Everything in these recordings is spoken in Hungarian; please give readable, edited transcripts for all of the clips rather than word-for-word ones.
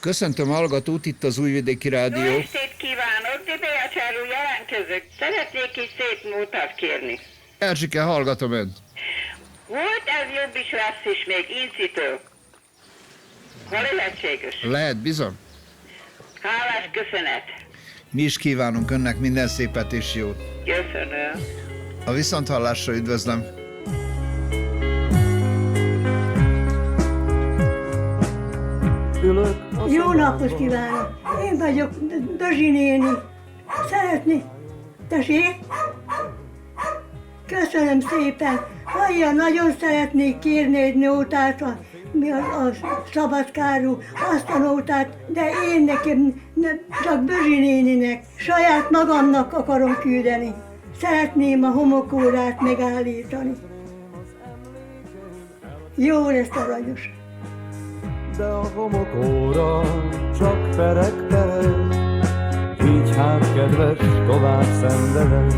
Köszöntöm a hallgatót, itt az Újvidéki Rádió. Jó estét kívánok, Dibejacsárú jelentkezök. Szeretnék is szép nótát kérni. Erzsike, hallgatom önt. Volt ez jobb is, lesz is még Incitől. Ha lehetséges. Lehet bizony. Hálás köszönet. Mi is kívánunk önnek minden szépet és jót. Köszönöm. A viszonthallásra üdvözlöm. Jó napot kívánok! Én vagyok Dözsi néni. Szeretnék... Tessék? Köszönöm szépen! Hallja, nagyon szeretnék kérni egy nótát, a Szabadkárú, azt a nótát, de én nekem csak Dözsi néninek, saját magamnak akarom küldeni. Szeretném a homokórát megállítani. Jó lesz aranyos. De a homokóra csak pereg, így hát kedves, tovább szenvedek.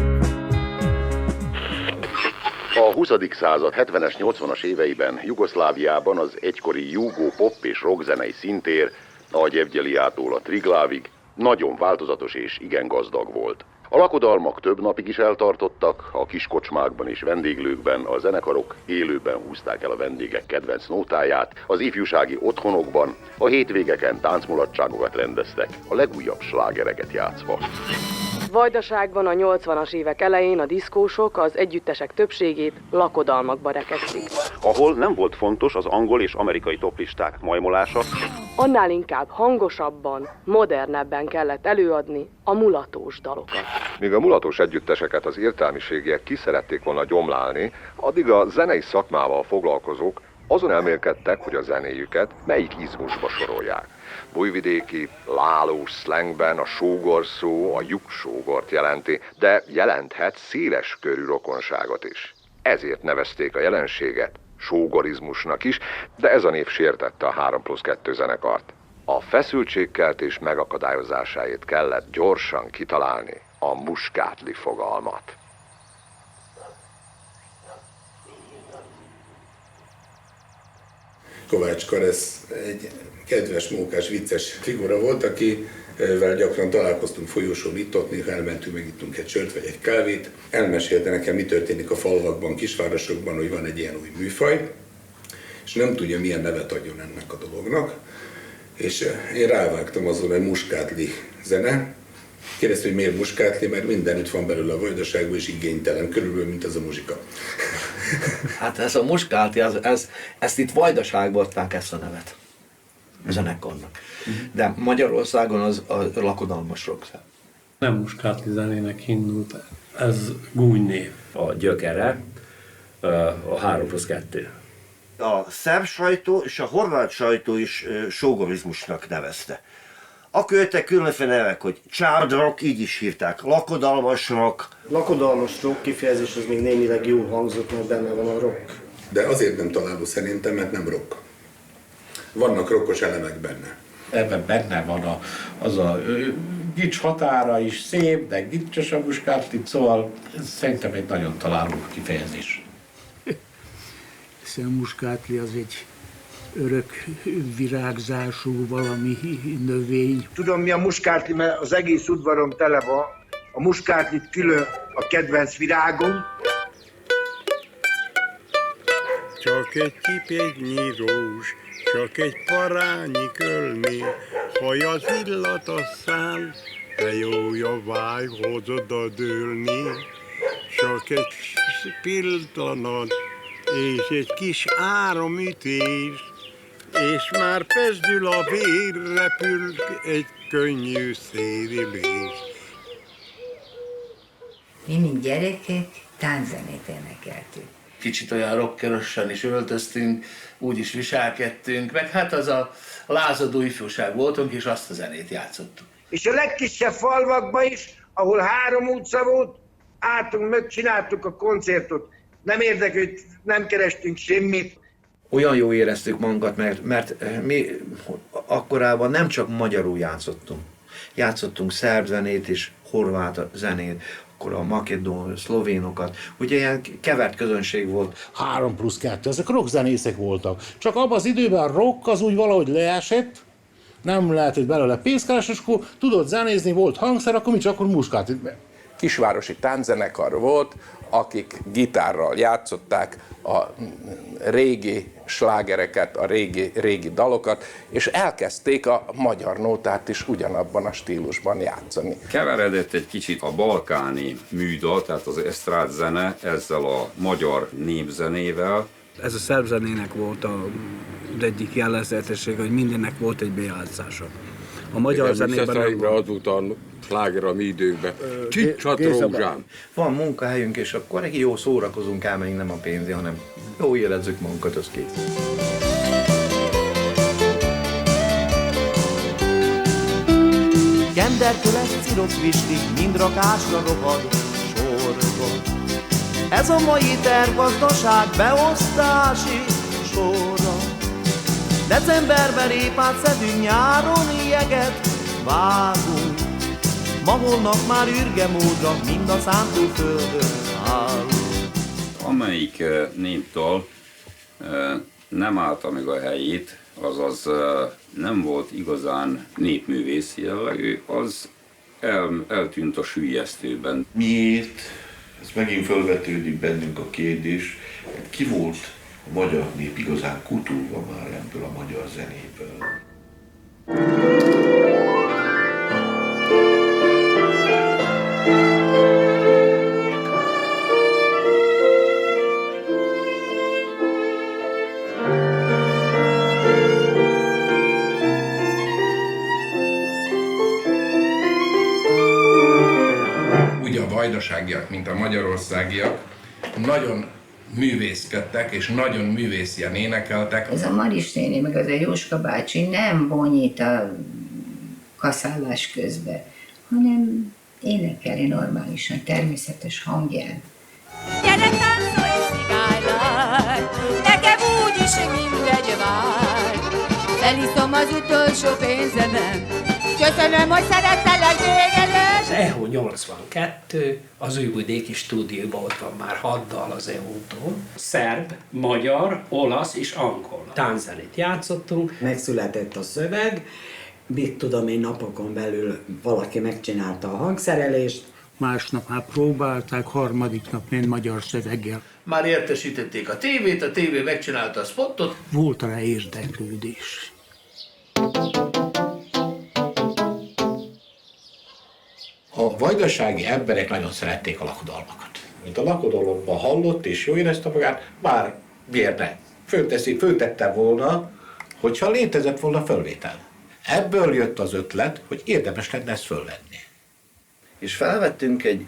A 20. század 70-es, 80-as éveiben Jugoszláviában az egykori jugó pop és rockzenei szintér a Gyevgyeliától a Triglávig nagyon változatos és igen gazdag volt. A lakodalmak több napig is eltartottak, a kiskocsmákban és vendéglőkben a zenekarok élőben húzták el a vendégek kedvenc nótáját, az ifjúsági otthonokban, a hétvégeken táncmulatságokat rendeztek, a legújabb slágereket játszva. Vajdaságban a 80-as évek elején a diszkósok az együttesek többségét lakodalmakba rekesztik. Ahol nem volt fontos az angol és amerikai toplisták majmolása, Annál inkább hangosabban, modernebben kellett előadni a mulatós dalokat. Míg a mulatós együtteseket az értelmiségiek ki szerették volna gyomlálni, addig a zenei szakmával foglalkozók azon elmélkedtek, hogy a zenéjüket melyik izmusba sorolják. Újvidéki, lálós szlengben a sógor szó a lyuksógort jelenti, de jelenthet széles körű rokonságot is. Ezért nevezték a jelenséget sógorizmusnak is, de ez a név sértette a 3+2 zenekart. A feszültségkeltés megakadályozásáért kellett gyorsan kitalálni a muskátli fogalmat. Kovács Karesz egy kedves, mókás, vicces figura volt, akivel gyakran találkoztunk folyosón, itt-ott, néha elmentünk, megittunk egy sört vagy egy kávét. Elmesélte nekem, mi történik a falvakban, kisvárosokban, hogy van egy ilyen új műfaj, és nem tudja, milyen nevet adjon ennek a dolognak. És én rávágtam azon, hogy muskátli zene. Kérdezte, hogy miért muskátli, mert mindenütt van belőle a Vajdaságban, és igénytelen, körülbelül, mint ez a muzsika. Hát ez a muskátli, ezt itt Vajdaságban adták ezt a nevet, a zenekarnak. De Magyarországon az a lakodalmas rock. Nem muskátli zenének indult, ez gúnynév. A gyökere a 3+2. A szerb sajtó és a horvát sajtó is sógorizmusnak nevezte. Akkor jöttek különféle nevek, hogy child rock, így is hívták, lakodalmas rock. Lakodalmas rock kifejezés az még némileg jól hangzott, mert benne van a rock. De azért nem találó szerintem, mert nem rock. Vannak rockos elemek benne. Ebben benne van az a gics határa is szép, de gicses a muskátli, szóval ez szerintem egy nagyon találó kifejezés. A muskátli az egy örök virágzású valami növény. Tudom, mi a muskátli, mert az egész udvarom tele van. A muskátlit külön a kedvenc virágom. Csak egy kipéknyi rózs, csak egy parányi kölni, hajad illat a szám, de jója vágyhoz odadőlni. Csak egy pillanat, és egy kis áramütés, és már pesdül a vér, repül egy könnyű szédülés. Mi, mint gyerekek, tánczenét énekeltünk. Kicsit olyan rockerosan is öltöztünk, úgy is viselkedtünk, meg hát az a lázadó ifjúság voltunk, és azt a zenét játszottuk. És a legkisebb falvakban is, ahol 3 utca volt, álltunk, megcsináltuk a koncertot. Nem érdekel, hogy nem kerestünk semmit. Olyan jó éreztük magunkat, mert mi akkorában nem csak magyarul játszottunk. Játszottunk szerb zenét és horvát zenét, akkor a makedón, szlovénokat. Ugye ilyen kevert közönség volt. 3+2, ezek rockzenészek voltak. Csak abban az időben a rock az úgy valahogy leesett, nem lehetett belőle pénzkeres, és akkor tudott zenézni, volt hangszer, akkor mi csak akkor muskát. Kisvárosi tánczenekar volt, akik gitárral játszották a régi slágereket, a régi dalokat, és elkezdték a magyar nótát is ugyanabban a stílusban játszani. Keveredett egy kicsit a balkáni műdal, tehát az esztrád zene ezzel a magyar népzenével. Ez a szerb zenének volt az egyik jellegzetessége, hogy mindennek volt egy bejátszása. A magyar zenében azután sláger a mi időkben. Csicsat rózsám. Van munkahelyünk, és akkor neki jó szórakozunk, elmegyünk, nem a pénzé, hanem jó érezzük magunkat, az kész. Genderköles, ciroc, vislik, mind rakásra rohad sorba. Ez a mai tervgazdaság beosztási sorra. Decemberben répát szedünk, nyáron jeget vágunk. Ma holnap már ürgemódra mind a szántóföldön állunk. Amelyik népdal nem állta meg a helyét, azaz nem volt igazán népművészi jellegű, az eltűnt a süllyesztőben. Miért? Ez megint felvetődik bennünk a kérdés, ki volt a magyar nép igazán kutulva már ebből a magyar zenéből? Vajdaságiak, mint a magyarországiak, nagyon művészkedtek, és nagyon művészien énekeltek. Ez a Maris néni, meg az a Jóska bácsi nem bonyít a kaszálás közben, hanem énekeli normálisan, természetes hangján. Gyere, táncolj, cigánylány, nekem úgyis mindegy vár. Eliszom az utolsó pénzemen, köszönöm, hogy szerettelek végedes. Az EHO 82, az Újvidéki stúdióban ott van már 6 dal az EHO-tól. Szerb, magyar, olasz és angol tánczenét játszottunk. Megszületett a szöveg, mit tudom én, napokon belül valaki megcsinálta a hangszerelést. Másnap már próbálták, harmadik nap ment magyar szöveggel. Már értesítették a tévét, a tévé megcsinálta a spottot. Volt rá érdeklődés. A vajdasági emberek nagyon szerették a lakodalmakat. Mint a lakodalomban hallott és jó érezte magát, bár miért föltette volna, hogyha létezett volna fölvétel. Ebből jött az ötlet, hogy érdemes lenne ezt fölvenni. És felvettünk egy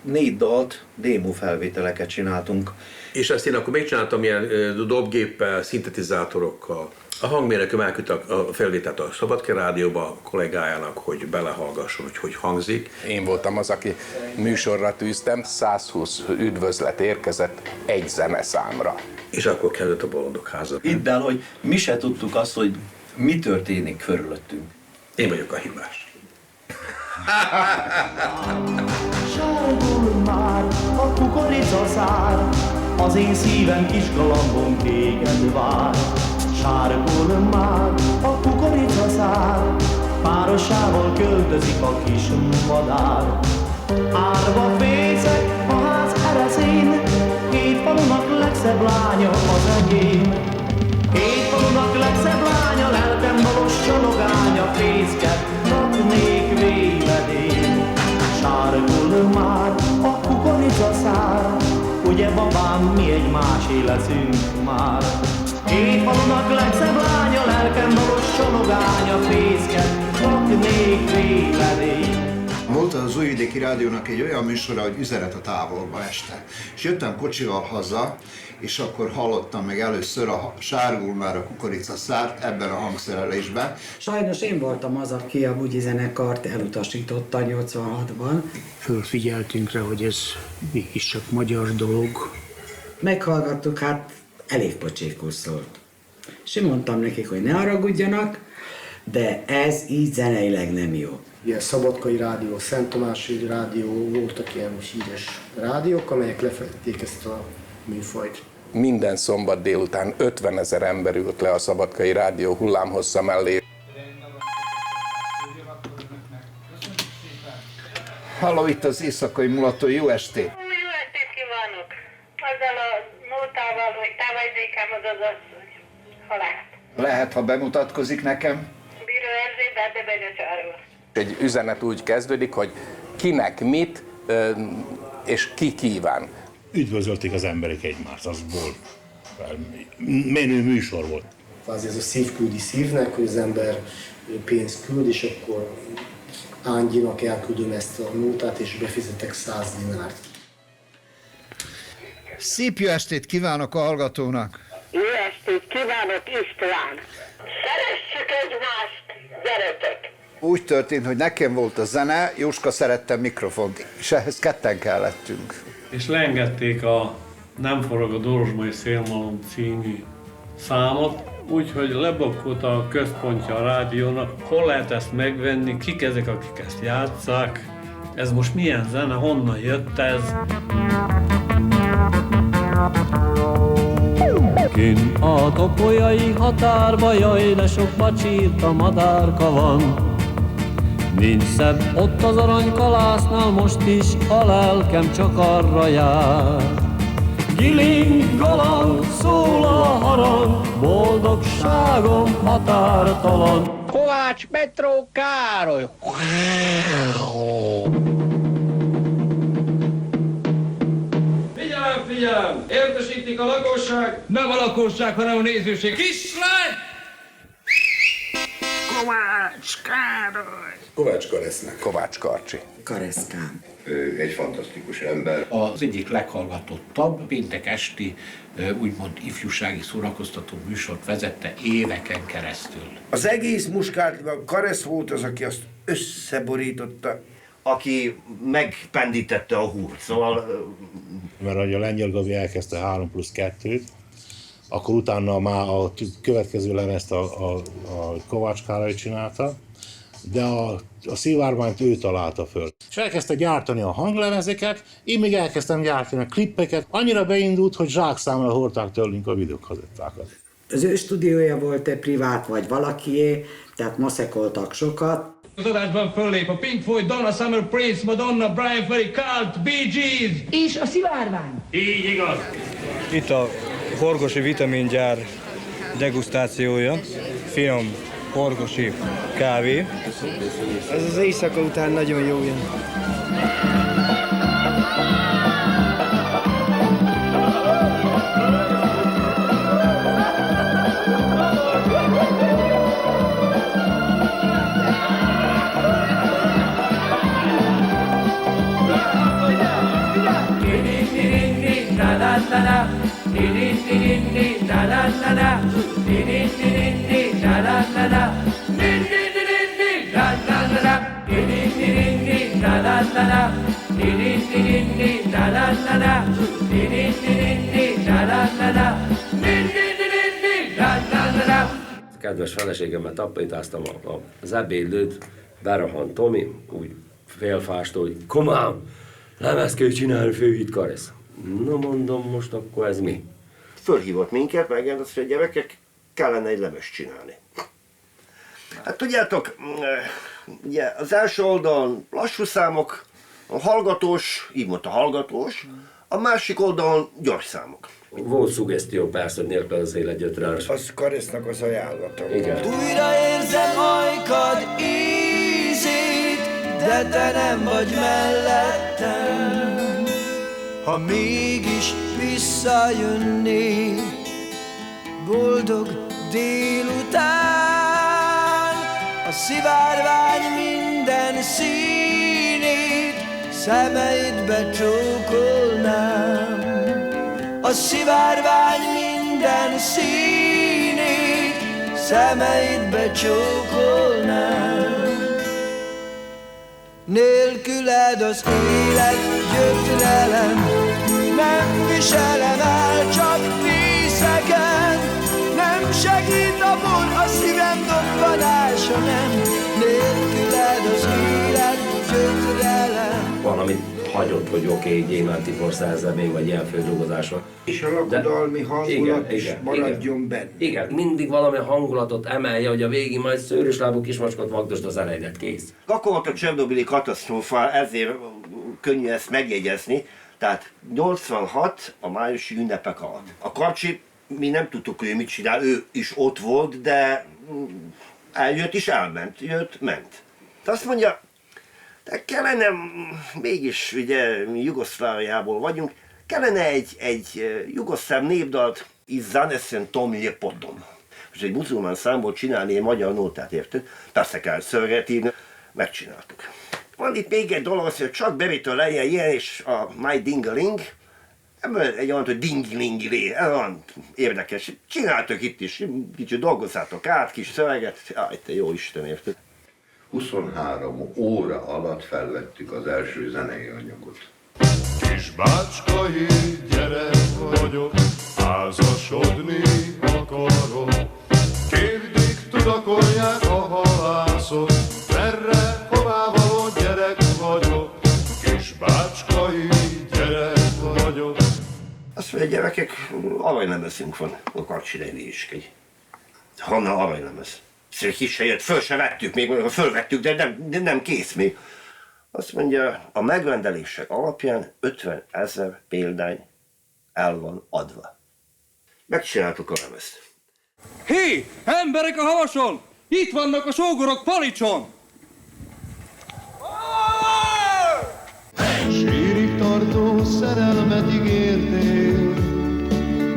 4 dalt, démó felvételeket csináltunk. És ezt én akkor megcsináltam ilyen dobgéppel, szintetizátorokkal. A hangmérnököm elküldte a felvételt a Szabadkai Rádióba a kollégájának, hogy belehallgasson, hogy hangzik. Én voltam az, aki műsorra tűztem, 120 üdvözlet érkezett egy zeneszámra. És akkor kezdett a Bolondok háza. Hidd el, hogy mi se tudtuk azt, hogy mi történik körülöttünk. Én vagyok a hibás. Sárgul már a kukoricaszár, az én szívem kis galambom téged vár. Sárgul már a kukoricaszár, párosával költözik a kis madár. Árva fészek a ház ereszén, 7 falunak legszebb lánya az enyém. 7 falunak legszebb lánya, lelkem valós csalogánya, fészket raknék véled én. Sárgul már a kukoricaszár, ugye babám, mi egymásé leszünk már. 7 falunak legszebb lánya, lelkem valós csalogánya, fészket raknék véled én. Volt az Újvidéki Rádiónak egy olyan műsora, hogy Üzenet a távolba este. És jöttem kocsival haza, és akkor hallottam meg először a Sárgul már a kukoricaszár ebben a hangszerelésben. Sajnos én voltam az, aki a bugyi zenekart elutasította 86-ban. Fölfigyeltünk rá, hogy ez mégiscsak magyar dolog. Meghallgattuk, hát elég pocsékul szólt. És én mondtam nekik, hogy ne haragudjanak, de ez így zeneileg nem jó. Ilyen Szabadkai Rádió, Szent Tamási Rádió, voltak ilyen híres rádiók, amelyek lefették ezt a műfajt. Minden szombat délután 50 000 ember ült le a Szabadkai Rádió hullámhossza mellé. Halló, itt az éjszakai mulató, jó estét! Jó estét kívánok! Azzal a nótával, hogy távajdékám az az asszony halált. Lehet, ha bemutatkozik nekem? Bíró Erzsébet, de Begecsáról. Egy üzenet úgy kezdődik, hogy kinek mit és ki kíván. Üdvözölték az emberek egymást, az volt. Menő műsor volt. Kvázi ez a szív küldi szívnek, hogy az ember pénzt küld, és akkor Ángyinak elküldöm ezt a nótát, és befizetek 100 dinárt. Szép jó estét kívánok a hallgatónak! Jó estét kívánok, István! Szeressük egymást, gyerekek! Úgy történt, hogy nekem volt a zene, Jóska szerette mikrofont, és ehhez ketten kellettünk. És leengedték a Nem forog a Dorozsmai Szélmalom című számot, úgyhogy leblokkott a központja a rádiónak, hol lehet ezt megvenni, kik ezek, akik ezt játsszák, ez most milyen zene, honnan jött ez. Kinn a topolyai határba, jaj, de sok bacsírta madárka van. Nincs szebb ott az aranykалásznál, most is a lelkem csak arra jár. Giling galang, szól a harang, boldogságom határtalan. Kovács Petró Károly! Figyelem, figyelem! Értesítik a lakosság! Nem a lakosság, hanem a nézőség. Kislány! Kovács Károly! Kovács Karesznek. Kovács Karcsi. Kareszkám. Ő egy fantasztikus ember. Az egyik leghallgatottabb péntek esti, úgymond ifjúsági szórakoztató műsort vezette éveken keresztül. Az egész muskátban Karesz volt az, aki azt összeborította. Aki megpendítette a húrt, szóval... Mert ahogy a Lengyel Gabi elkezdte 3+2-t, akkor utána már a következő lemezt a Kovács Károly csinálta, de a szivárványt ő találta föl. És elkezdte gyártani a hanglemezeket, én még elkezdtem gyártani a klippeket, annyira beindult, hogy zsákszámra hordták tőlünk a videókazettákat. Az ő stúdiója volt-e privát vagy valakié, tehát maszekoltak sokat. Az adásban föllép a Pink Floyd, Donna Summer, Prince, Madonna, Brian Ferry, Cult, Bee Gees. És a szivárvány. Így igaz. Itt a horgosi vitamingyár degustációja, finom horgosi kávé. Ez az éjszaka után nagyon jó jön. Kedves feleségemmel tapintáztam az ebédlőt, berohant Tomi, úgy félfástól, hogy komám, lemez kell csinálni, főhit Karesz. Na mondom, most akkor ez mi? Fölhívott minket, megjelentett, hogy a gyerekek kellene egy lemez csinálni. Hát tudjátok, ugye az első oldalon lassú számok, a hallgatós, így mondta hallgatós, a másik oldalon gyors számok. Volt szuggesztió persze, hogy nélkül az élet gyötrelmes. Az Karesznak az ajánlata. Igen. Újra érzem ajkad ízét, de te nem vagy mellettem. Ha mégis visszajönnél, boldog délután, a szivárvány minden színét szemeidbe csókolnám. A szivárvány minden színét szemeidbe csókolnám. Nélküled az élet gyötrelem, nem viselem el csak részegen. Nem segít a bor, a szívem dobbanása nem. Nélküled az élet gyötrelem. Valami hagyott, hogy oké, Gyémánt Tibor szerzze még, vagy ilyen földolgozásra. És a lakodalmi hangulat is maradjon benne. Igen, mindig valami hangulatot emelje, hogy a végig majd szőröslábú kismacskot vagdosd az elejét, kész. Akkor volt a Csernobili katasztrófa, ezért könnyű ezt megjegyezni. Tehát 86 a májusi ünnepek alatt. A Karcsi, mi nem tudtuk, hogy mit csinál, ő is ott volt, de eljött és elment, jött, ment. De azt mondja, de kellene, mégis ugye mi Jugoszláviából vagyunk, kellene egy jugoszláv népdalt, Izzanesen Tomlje Potom. És egy muzulmán számból csinálni egy magyar nótát, érted? Persze kell szöveget írni, megcsináltuk. Van itt még egy dolog, hogy csak Beritől legyen ilyen, és a My Dingaling, ebből egy olyan, hogy Dinglingli, ez olyan érdekes. Csináltok itt is, kicsit dolgozzátok át, kis szöveget, jaj, te jó Isten, érted? 23 óra alatt felvettük az első zenei anyagot. Kisbácskai gyerek vagyok, házasodni akarok. Kérdik, tudakolják a halászok, merre, hová való gyerek vagyok. Kisbácskai gyerek vagyok. Azt mondja, gyerekek, aranylemezünk van, a Karcsi nevű is. Honnan aranylemez? Ki se jött, föl se vettük, még fölvettük, de nem kész még. Azt mondja, a megrendelések alapján 50 000 példány el van adva. Megcsináltuk a lemezt. Hé, emberek a havason! Itt vannak a sógorok Palicson! Sírig tartó szerelmet ígértél,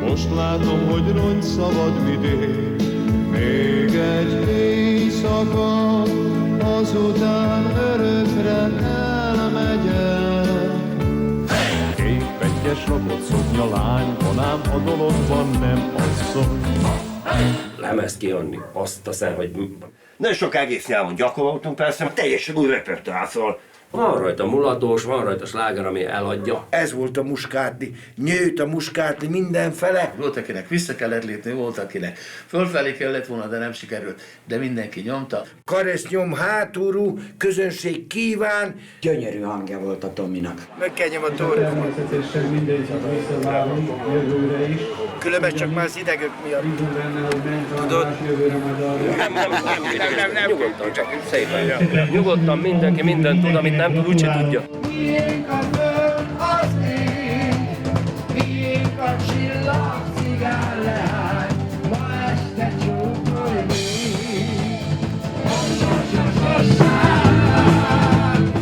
most látom, hogy rongy szabad vidék. Még egy éjszaka, azután örökre elmegyek. Kékpegyes rakott szoknya lány, vonám a dologban nem asszony. Lemezt kiadni, azt a szem, hogy... Nem sok egész nyelven gyakoroltunk persze, teljesen új repertoár, szóval. Van rajta mulatós, van rajta sláger, ami eladja. Ez volt a muskátli, nyőt a muskátli mindenfele. Volt, akinek vissza kellett lépni, volt, akinek fölfelé kellett volna, de nem sikerült, de mindenki nyomta. Karesznyom hátulú, közönség kíván. Gyönyörű hangja volt a Tominak. Megkenjem a torkot. Természetesen mindegy, visszavárunk jövőre is. Különben csak már az idegök miatt. Tudod? Nem. Nyugodtan csak, szépen. Nyugodtan mindenki mindent tud, amit nem tud, úgyse tudja. Miénk a föld, az ég, miénk a csillag, cigár leány, ma este csókolj még.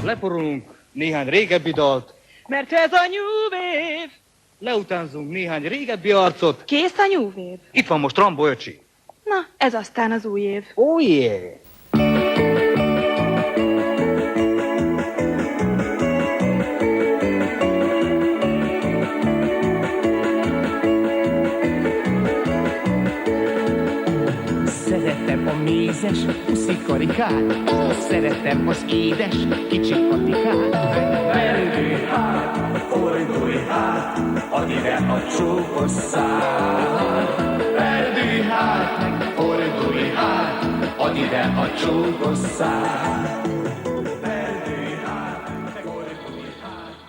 Leporolunk néhány régebbi dalt, Mert ez a New Wave. leutánzunk néhány régebbi arcot. Kész a New Wave. Itt van most Rambo öcsi. Na, ez aztán az új év. Oh yeah! Szeretem a mézes puszikarikát, szeretem az édes kicsi patikát. Verdülj hát, fordulj hát, add ide a csókos szál. Verdülj hát, fordulj hát, add ide a csókos szál. Verdülj hát, fordulj hát.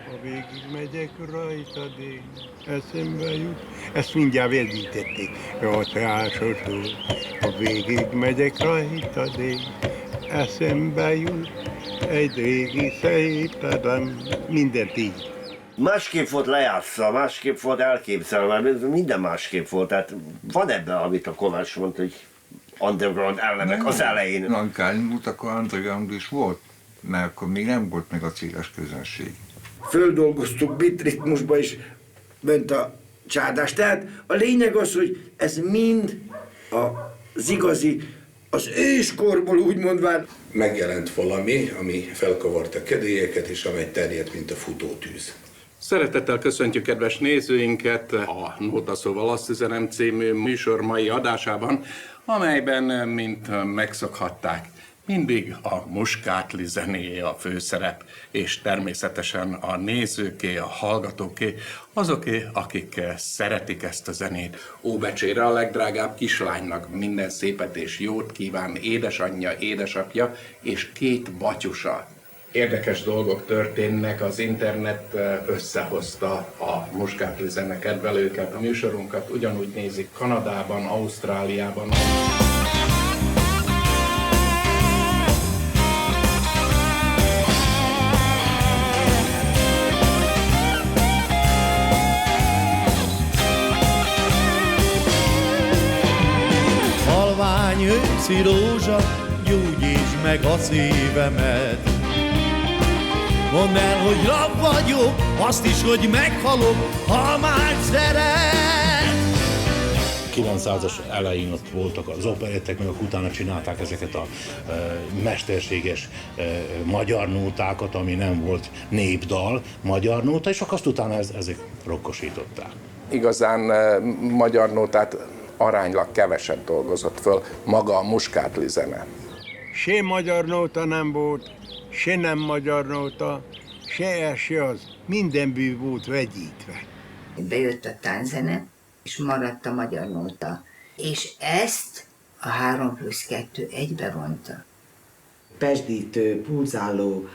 Ha végig megyek rajtad én, eszembe jut. Ezt mindjárt végítették. A társasról, ha végig megyek rajtad én, eszembe jut. Egy régi szép ledem, mindent így. Másképp volt lejátszva, másképp volt elképzelve, minden másképp volt. Tehát van ebben, amit a Kovács mondta, hogy underground elemek az elején. Lankány út, akkor underground is volt, mert akkor még nem volt meg a céles közönség. Földolgoztuk bitritmusba is, ment a csádás. Tehát a lényeg az, hogy ez mind az igazi, az őskorból úgy mondván. Megjelent valami, ami felkavarta kedélyeket, és amely terjedt, mint a futótűz. Szeretettel köszöntjük kedves nézőinket a Nóta szóval azt üzenem című műsor mai adásában, amelyben, mint megszokhatták, mindig a muskátli zenéje a főszerep, és természetesen a nézőké, a hallgatóké, azoké, akik szeretik ezt a zenét. Óbecsére a legdrágább kislánynak minden szépet és jót kíván édesanyja, édesapja és 2 batyusa. érdekes dolgok történnek, az internet összehozta a Muskátli zene kedvelőket, a műsorunkat ugyanúgy nézik Kanadában, Ausztráliában. Halvány őszi rózsa, gyógyítsd meg a szívemet. Mondd el, hogy rab vagyok, azt is, hogy meghalok, ha már szeret. 900-as elején ott voltak az operettek, meg utána csinálták ezeket a mesterséges magyar nótákat, ami nem volt népdal, magyar nóta, és azt utána ezek rokkosították. Igazán magyar nótát aránylag keveset dolgozott föl maga a Muskátli zene. Se magyar nóta nem volt, se nem magyar nóta, se ez, se az. Minden bű volt vegyítve. Bejött a tánzene, és maradt a magyar nóta. És ezt a 3+2 egybevonta. Pesdítő, pulzáló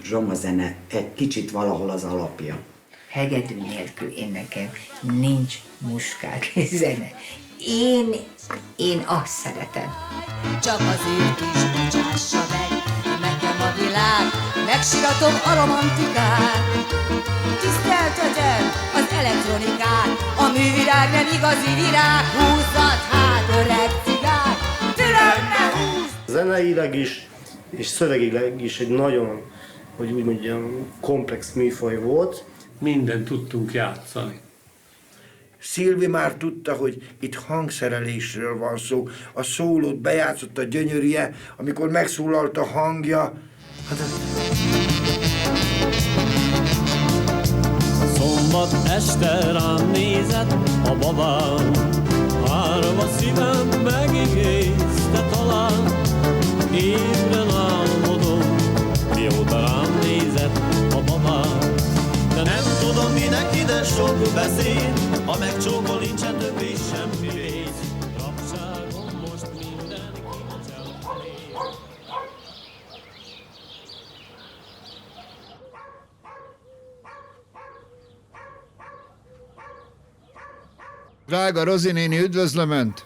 zsomazene egy kicsit valahol az alapja. Hegedű nélkül nekem nincs Muskátli zene. Én azt szeretem. Csak azért is bocsássa meg nekem a világ, megsiratom a romantikát. Tiszteltetem az elektronikát, a művirág nem igazi virág. Húzzad hát, öreg cigár, tőlem ne húzz! Zeneileg is, és szövegileg is egy nagyon, hogy úgy mondjam, komplex műfaj volt. Mindent tudtunk játszani. Szilvi már tudta, hogy itt hangszerelésről van szó. A szólót bejátszotta gyönyörűen, amikor megszólalt a hangja. Szombat este rám nézett a babám, árva szívem megigézte talán. Ébren álmodom, mióta rám nézett a babám. De nem tudom, minek ide sok beszéd, ha megcsókol nincsen többé semmi vész. Rabságom most mindenki cselkedik. Drága Rozi néni, üdvözlöm Önt!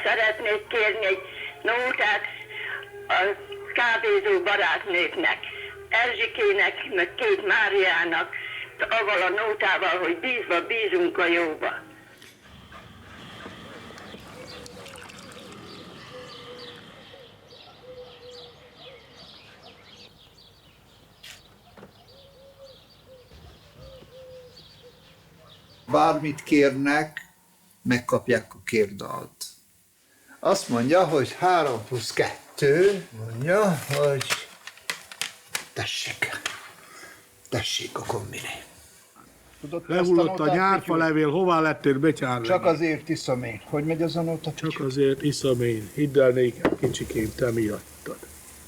Szeretnék kérni egy nótát a kávézó barátnőknek, Erzsikének, meg két Máriának, avval a nótával, hogy bízva bízunk a jóba. Bármit kérnek, megkapják a kérdalt. Azt mondja, hogy 3+2, mondja, hogy tessék a kombiné. Lehullott a nyárfa levél, hová lettél betyárni? Csak azért iszom én. Hogy megy az a nóta? Csak azért iszom én. Hidd el nékem, kicsikém, te miattad.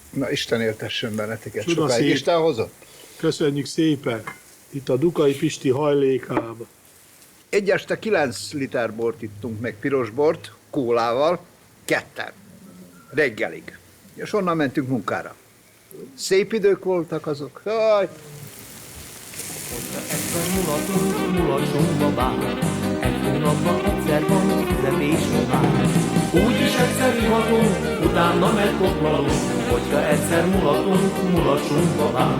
Na, Isten éltessen benneteket. Csoda Sokáig szép. Isten hozott? Köszönjük szépen. Itt a Dukai Pisti hajlékába. Egy este 9 liter bort ittunk meg, piros bort, kólával, ketten, reggelig. És onnan mentünk munkára. Szép idők voltak azok. Jaj! Mulacsunk babám, egy hónapban egyszer van fizetésünk vár. Úgyis egyszer ihatunk, utána megkoplalunk, hogyha egyszer mulacsunk babám.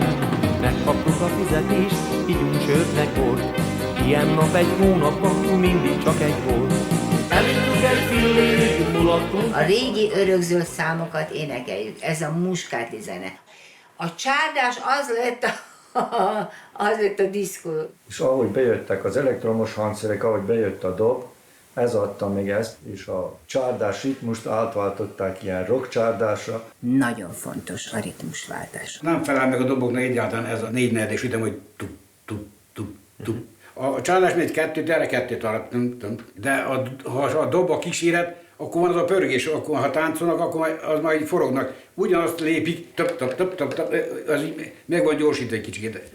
Megkaptuk a fizetést, ígyunk sört meg bort, ilyen nap egy hónapban mindig csak egy volt. Elindult egy fillérig, mulattunk. A régi örökzöld számokat énekeljük, ez a Muskátli zene. A csárdás az lett a diszkó. És ahogy bejöttek az elektromos hangszerek, ahogy bejött a dob, ez adta még ezt, és a csárdás ritmust átváltották ilyen rock csárdásra. Nagyon fontos a ritmusváltás. Nem felel meg a doboknak egyáltalán ez a 4/4-es ütem, hogy tup. A csárdás megy 2, erre 2 alatt, de ha a dob a kíséret, akkor van az a pörgés, akkor ha táncolnak, akkor az majd forognak. Ugyanazt lépik, tap, az így meg van gyorsítva egy kicsit.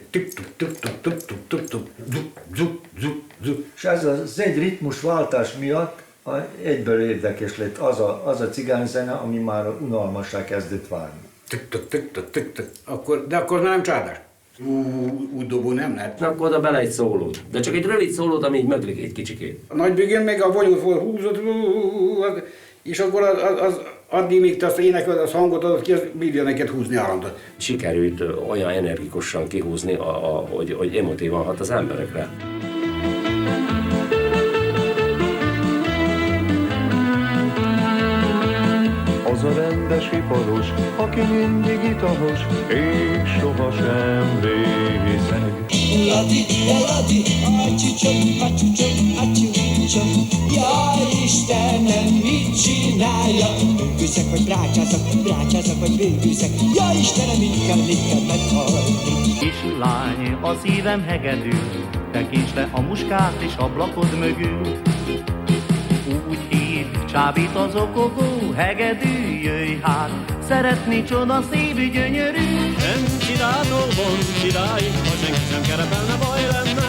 És ez az egy ritmusváltás miatt egyből érdekes lett az a cigányzene, ami már unalmassá kezdett válni. Akkor, de akkor már nem csárdás. Úgy dobó nem lehet. Akkor oda bele egy szólót. De csak egy rövid szólót, ami így möglik egy kicsikét. A nagy bigén meg a vonyót húzott, és akkor az addig, míg te azt énekeled, az hangot adott ki, az bírja neked húzni állandóan. Sikerült olyan energikusan kihúzni, hogy emotívan hat az emberekre. Az a rendes iparos, aki mindig itamos, és sohasem vészeg. Ladi, ladi, acsicsok, acsicsok, acsicsok. Jaj, Istenem, mit csináljak? Bőgőzek vagy brácsázak vagy bőgőzek. Jaj, Istenem, mit kell meghalni? Kislány, a szívem hegedű, tekints le a muskát és ablakod mögül. Úgy hív, csábít az okogó, hegedű, jöjj hát, szeretni csoda szívű gyönyörű. Nem csirától von király, ha senki sem kerepelne, baj lenne.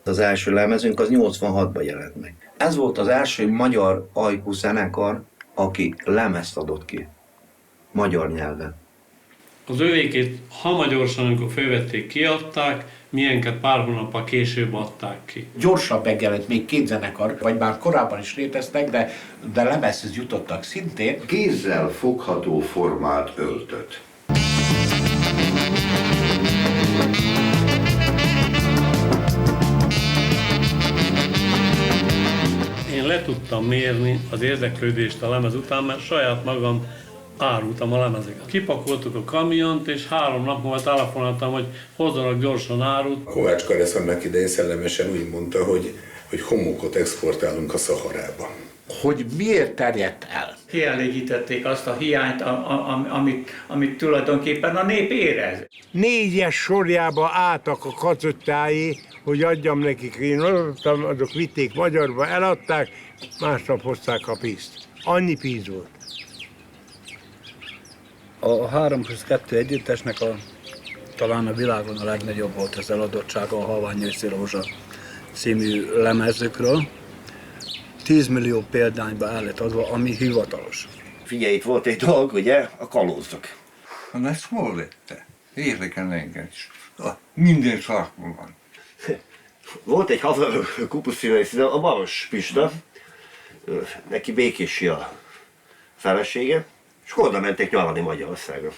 Az első lemezünk az 86-ban jelent meg. Ez volt az első magyar ajkú zenekar, aki lemezt adott ki. Magyar nyelven. Az övékét hamagyorsan, amikor fölvették, kiadták, milyenket pár hónappal később adták ki. Gyorsabb megjelent még 2 zenekar, vagy már korábban is léteztek, de lemezhez jutottak szintén. Kézzel fogható formát öltött. Én le tudtam mérni az érdeklődést a lemez után, mert saját magam árultam a lemezeket. Kipakoltuk a kamiont, és 3 nap múlva telefonáltam, hogy hozzanak gyorsan árut. Kovács Karesz annak idején szellemesen úgy mondta, hogy homokot exportálunk a Szaharába. Hogy miért terjedt el? Kielégítették azt a hiányt, amit tulajdonképpen a nép érez. 4-es sorjába álltak a kacottái, hogy adjam nekik, én adottam, azok vitték magyarba, eladták, másnap hozták a pízt. Annyi píz volt. A 3+2 együttesnek talán a világon a legnagyobb volt az eladottsága a Halvány őszi rózsa című lemezükről. 10 millió példányba el lett adva, ami hivatalos. Figyelj, itt volt egy dolog, ugye, a kalózok. Na ezt hol vette? Érdekel engem is. Minden szakban van. Volt egy haver kupuszínai, a Baros Pista, neki Békési a felesége, és oda mentek nyaralni Magyarországra.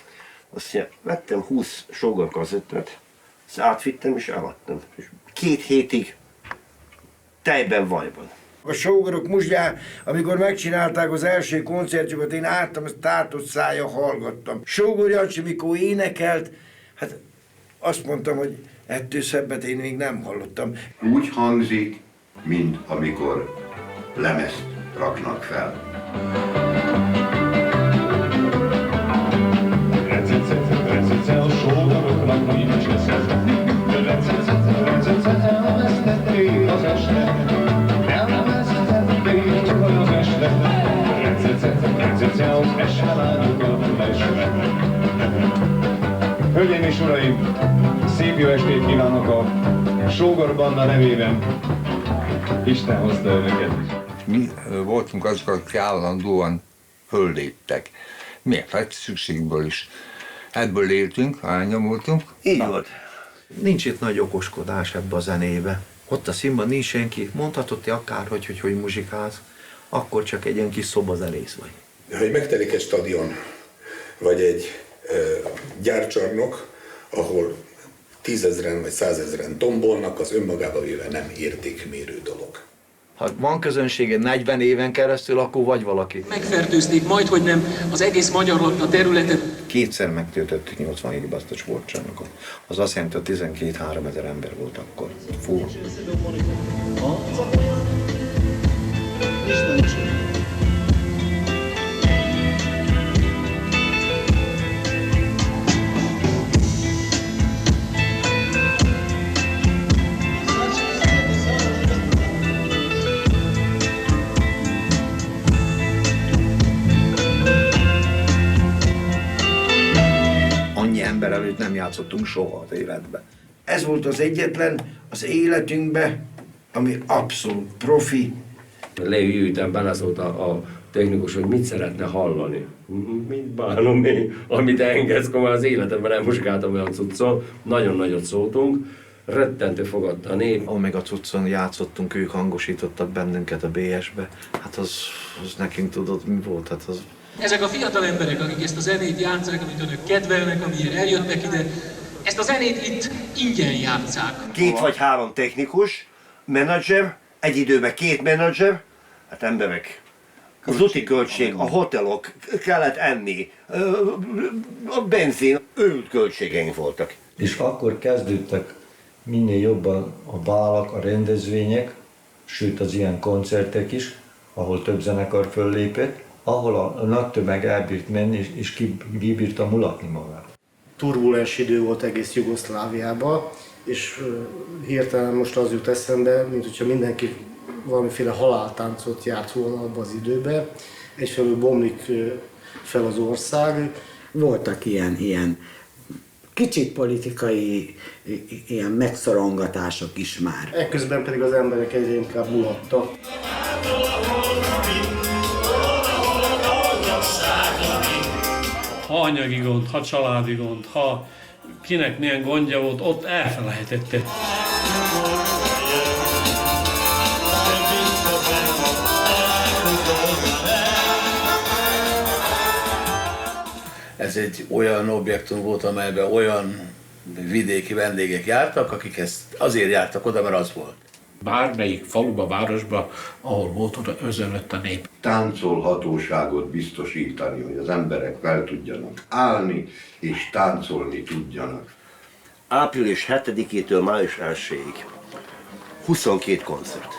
Azt mondja, vettem 20 sógorkazettát, azt átvittem és eladtam. És 2 hétig tejben, vajban. A sógorok muzsjá, amikor megcsinálták az első koncertjukat, én álltam, azt tátott szája hallgattam. Sógor Jancsi, mikor énekelt, hát azt mondtam, hogy ettől szebbet én még nem hallottam. Úgy hangzik, mint amikor lemezt raknak fel. A sógoroknak nincs eszedni, elvesztették az este, elvesztették az este, az este lányokat lesve. Hölgyeim és uraim, szép jó estét kívánok a Sógor Banda nevében. Isten hozta önöket. Mi voltunk azok, akik állandóan fölléptek. Miért? Hát szükségből is. Ebből éltünk, elnyomultunk. Így volt. Nincs itt nagy okoskodás ebbe a zenébe. Ott a színben nincs senki, mondhatod te akárhogy, hogy muzsikálsz, akkor csak egy ilyen kis szobazenész vagy. Hogy megtelik egy stadion, vagy egy gyárcsarnok, ahol 10 000 vagy 100 000 tombolnak, az önmagába véve nem értékmérő dolog. Ha van közönsége 40 éven keresztül, akkor vagy valaki. Megfertőzték majd, hogy nem az egész magyar lakta területet. 2-szer megtöltöttük 87-ben azt a sportcsarnokot. Az azt jelenti, hogy 12-3 ezer ember volt akkor. Fú. nem játszottunk soha az életben. Ez volt az egyetlen az életünkben, ami abszolút profi. Lévi után beleszólt a technikus, hogy mit szeretne hallani. Mit bánom én, amit engedsz, komolyan az életemben nem musikáltam olyan cuccon. Nagyon nagyot szóltunk, rettentő fogadta a nép. Omega cuccon játszottunk, ők hangosítottak bennünket a BS-be. Hát az nekünk tudod mi volt, hát az... Ezek a fiatal emberek, akik ezt a zenét játszák, amit önök kedvelnek, amiért eljöttek ide, ezt a zenét itt ingyen játszák. 2 vagy 3 technikus, menedzser, egy időben 2 menedzser, hát emberek. Az úti költség, a hotelok, kellett enni, a benzin, őrült költségeink voltak. És akkor kezdődtek minél jobban a bálak, a rendezvények, sőt az ilyen koncertek is, ahol több zenekar föllépett, ahol a nagy tömeg elbírt menni, és kibírta mulatni magát. Turbulens idő volt egész Jugoszláviában, és hirtelen most az jut eszembe, mint hogyha mindenki valamiféle haláltáncot járt volna abban az időben. Egyfelől bomlik fel az ország. Voltak ilyen kicsit politikai ilyen megszorongatások is már. Ekközben pedig az emberek egyre inkább mulattak. Ha anyagi gond, ha családi gond, ha kinek milyen gondja volt, ott elfelejtette. Ez egy olyan objektum volt, amelyben olyan vidéki vendégek jártak, akik ezt azért jártak oda, mert az volt. Bármelyik faluba, városba, ahol volt, oda özönlött a nép. Táncolhatóságot biztosítani, hogy az emberek fel tudjanak állni és táncolni tudjanak. Április 7-től május 1-ig 22 koncert.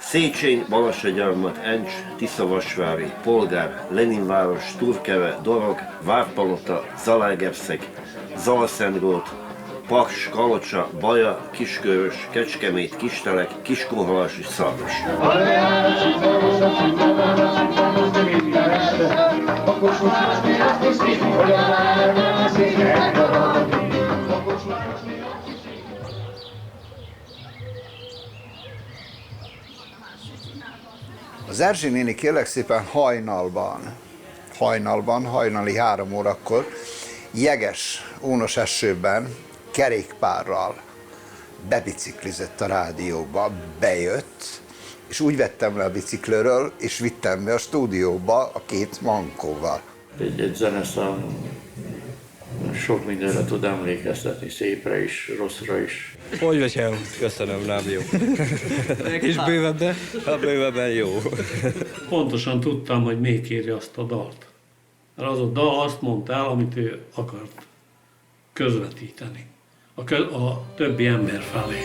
Széchenyi, Balassagyarmat, Encs, Tiszavasvári, Polgár, Leninváros, Turkeve, Dorog, Várpalota, Zalaegerszeg, Zalszentgrót, Paks, Kalocsa, Baja, Kiskörös, Kecskemét, Kistelek, Kiskunhalas és Szarvas. Az Erzsé néni kérlek szépen hajnali 3 órakor, jeges, ónos esőben, kerékpárral bebiciklizett a rádióba, bejött, és úgy vettem le a bicikliről, és vittem be a stúdióba a 2 mankóval. Egy zeneszám sok mindenre tud emlékeztetni, szépre is, rosszra is. Hogy vagy el? Köszönöm, nem jó. És bővebben? Hát bővebben jó. Pontosan tudtam, hogy még kéri azt a dalt. Mert az a dal azt mondta el, amit ő akart közvetíteni a többi ember felé.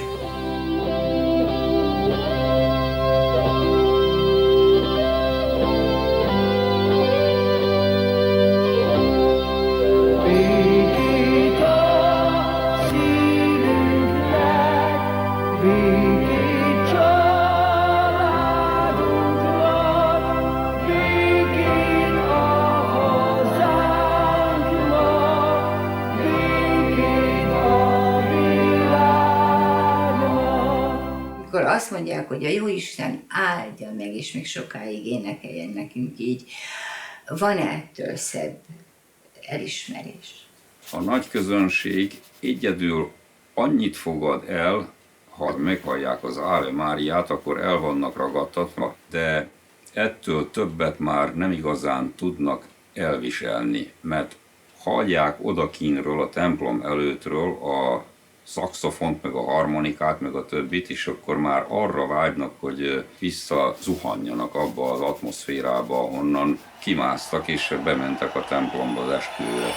Azt mondják, hogy a Jóisten áldja meg, és még sokáig énekeljen nekünk így. Van ettől szebb elismerés? A nagy közönség egyedül annyit fogad el, ha meghallják az Áve Máriát, akkor el vannak ragadtatva, de ettől többet már nem igazán tudnak elviselni, mert hallják odakínről, a templom előttről a szaxofont, meg a harmonikát, meg a többit, és akkor már arra vágynak, hogy visszazuhanjanak abba az atmoszférába, ahonnan kimásztak, és bementek a templomba az esküvőre.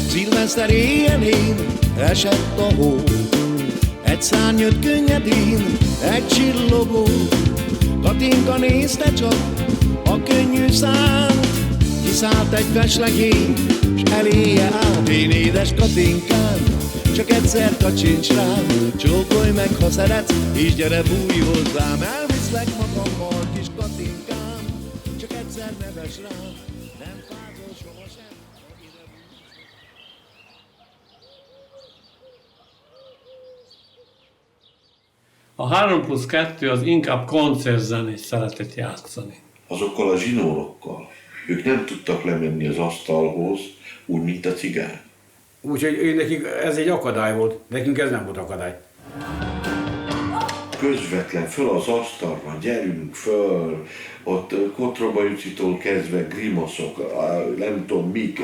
Szilveszter éjjelén esett a hó, egy szárny jött könnyedén, egy csillogó. Katinka nézte csak a könnyű szánt, kiszállt egy feslegény, s eléje állt. Én édes Katinkám, csak egyszer kacsincs rám, csókolj meg, ha szeretsz, és gyere bújj hozzám, elviszlek egyszer neves rám, nem fázol sohasem. A 3+2 az inkább koncertzenét szeretett játszani. Azokkal a zsinórokkal. Ők nem tudtak lemenni az asztalhoz, úgy, mint a cigány. Úgyhogy nekik ez egy akadály volt, nekünk ez nem volt akadály. Közvetlen föl az asztalra, gyerünk föl, ott Kotroba Jucitól kezdve grimaszok, nem tudom mik.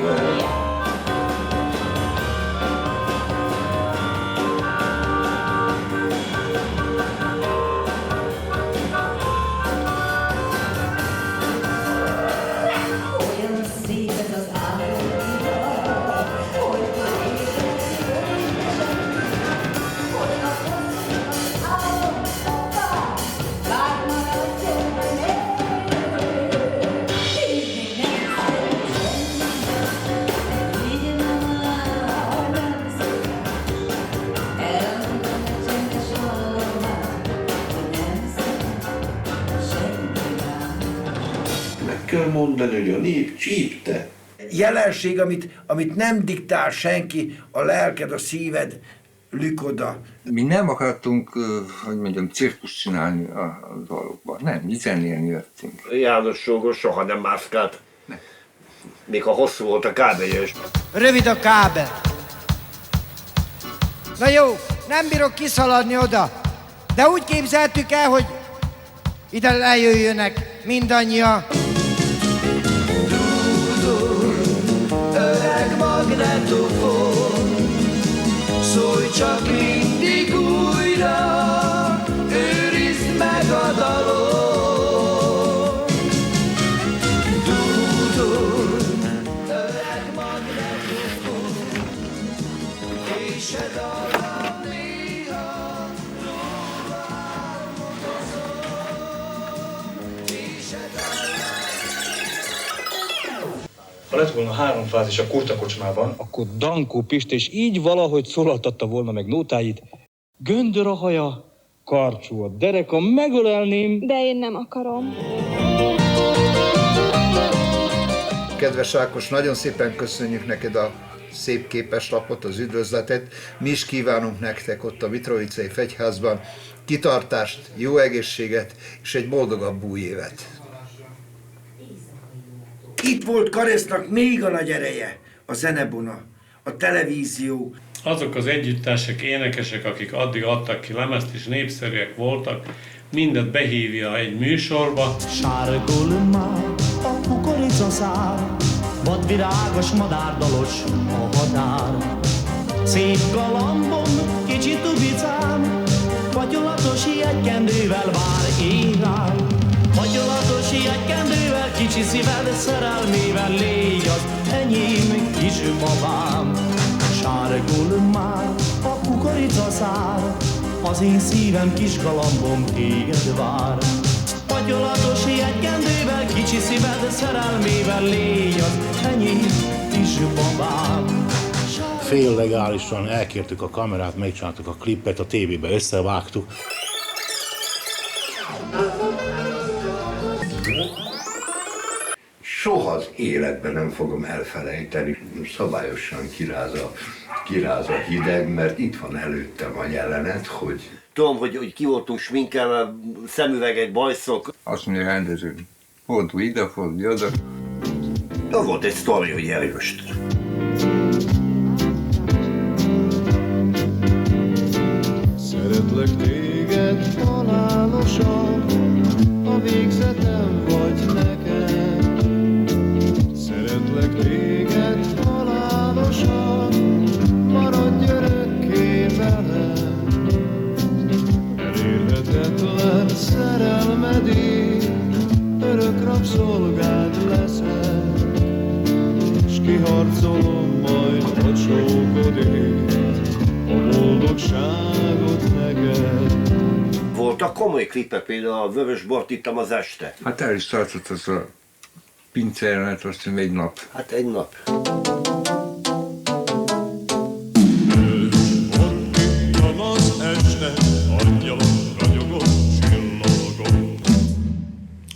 Kell mondani, hogy a nép csípte. Jelenség, amit nem diktál senki, a lelked, a szíved, lükoda. Mi nem akartunk, hogy mondjam, cirkuszt csinálni a dolgokban. Nem, mi zenélni jöttünk. János sógor soha nem mászkált. Még ha hosszú volt a kábelje is. Rövid a kábel. Na jó, nem bírok kiszaladni oda, de úgy képzeltük el, hogy ide lejöjjönek mindannyian. Öreg magnetofon, szólj csak mindig újra, őrizd meg a dalot. Dúdul, öreg magnetofon, és a dallam néha róla álmodozom, és a dallam. Ha lett volna 3 fázis a Kurta kocsmában, akkor Dankó Pist és így valahogy szólaltatta volna meg nótáit. Göndör a haja, karcsú a dereka, megölelném. De én nem akarom. Kedves Ákos, nagyon szépen köszönjük neked a szép képeslapot, az üdvözletet. Mi is kívánunk nektek ott a Mitrovicei Fegyházban kitartást, jó egészséget és egy boldogabb új évet. Itt volt Karesznak még a nagy ereje, a zenebona, a televízió. Azok az együttesek, énekesek, akik addig adtak ki lemezt és népszerűek voltak, mindet behívja egy műsorba. Sárgul már a kukoricaszár, vadvirágos madárdalos a határ. Szép galambom, kicsi tubicám, fagyolatos jegykendővel vár én rám. Fagyolatos jegykendővel, kicsi szíved szerelmével, légy az enyém kis babám. Sárgul már a kukoricaszár, az én szívem kis galambom téged vár. Fagyolatos jegykendővel, kicsi szíved szerelmével, légy az enyém kis babám. Fél legálisan elkértük a kamerát, megcsináltuk a klippet, a tévébe összevágtuk. Soha az életben nem fogom elfelejteni, szabályosan kiráz a hideg, mert itt van előttem a jelenet, hogy... Tudom, hogy ki voltunk sminkelve, szemüveg, egy bajszok. Azt mondja a rendező, fordulj ide, fordulj oda. Az volt egy sztori, hogy eljöst. Szeretlek téged halálosan, a végzetem vagy nekem. Szeretlek téged halálosan, maradj örökké velem. Elérhetetlen szerelmedig, örök rabszolgád leszek, s kiharcolom majd a csókodét, a boldogságot neked. Voltak komoly klipek, például a Vörös bort ittam az este. Hát el is tartott az a pincérenet, azt hiszem egy nap. Hát egy nap. Az este, angyalok ragyogó csillagok.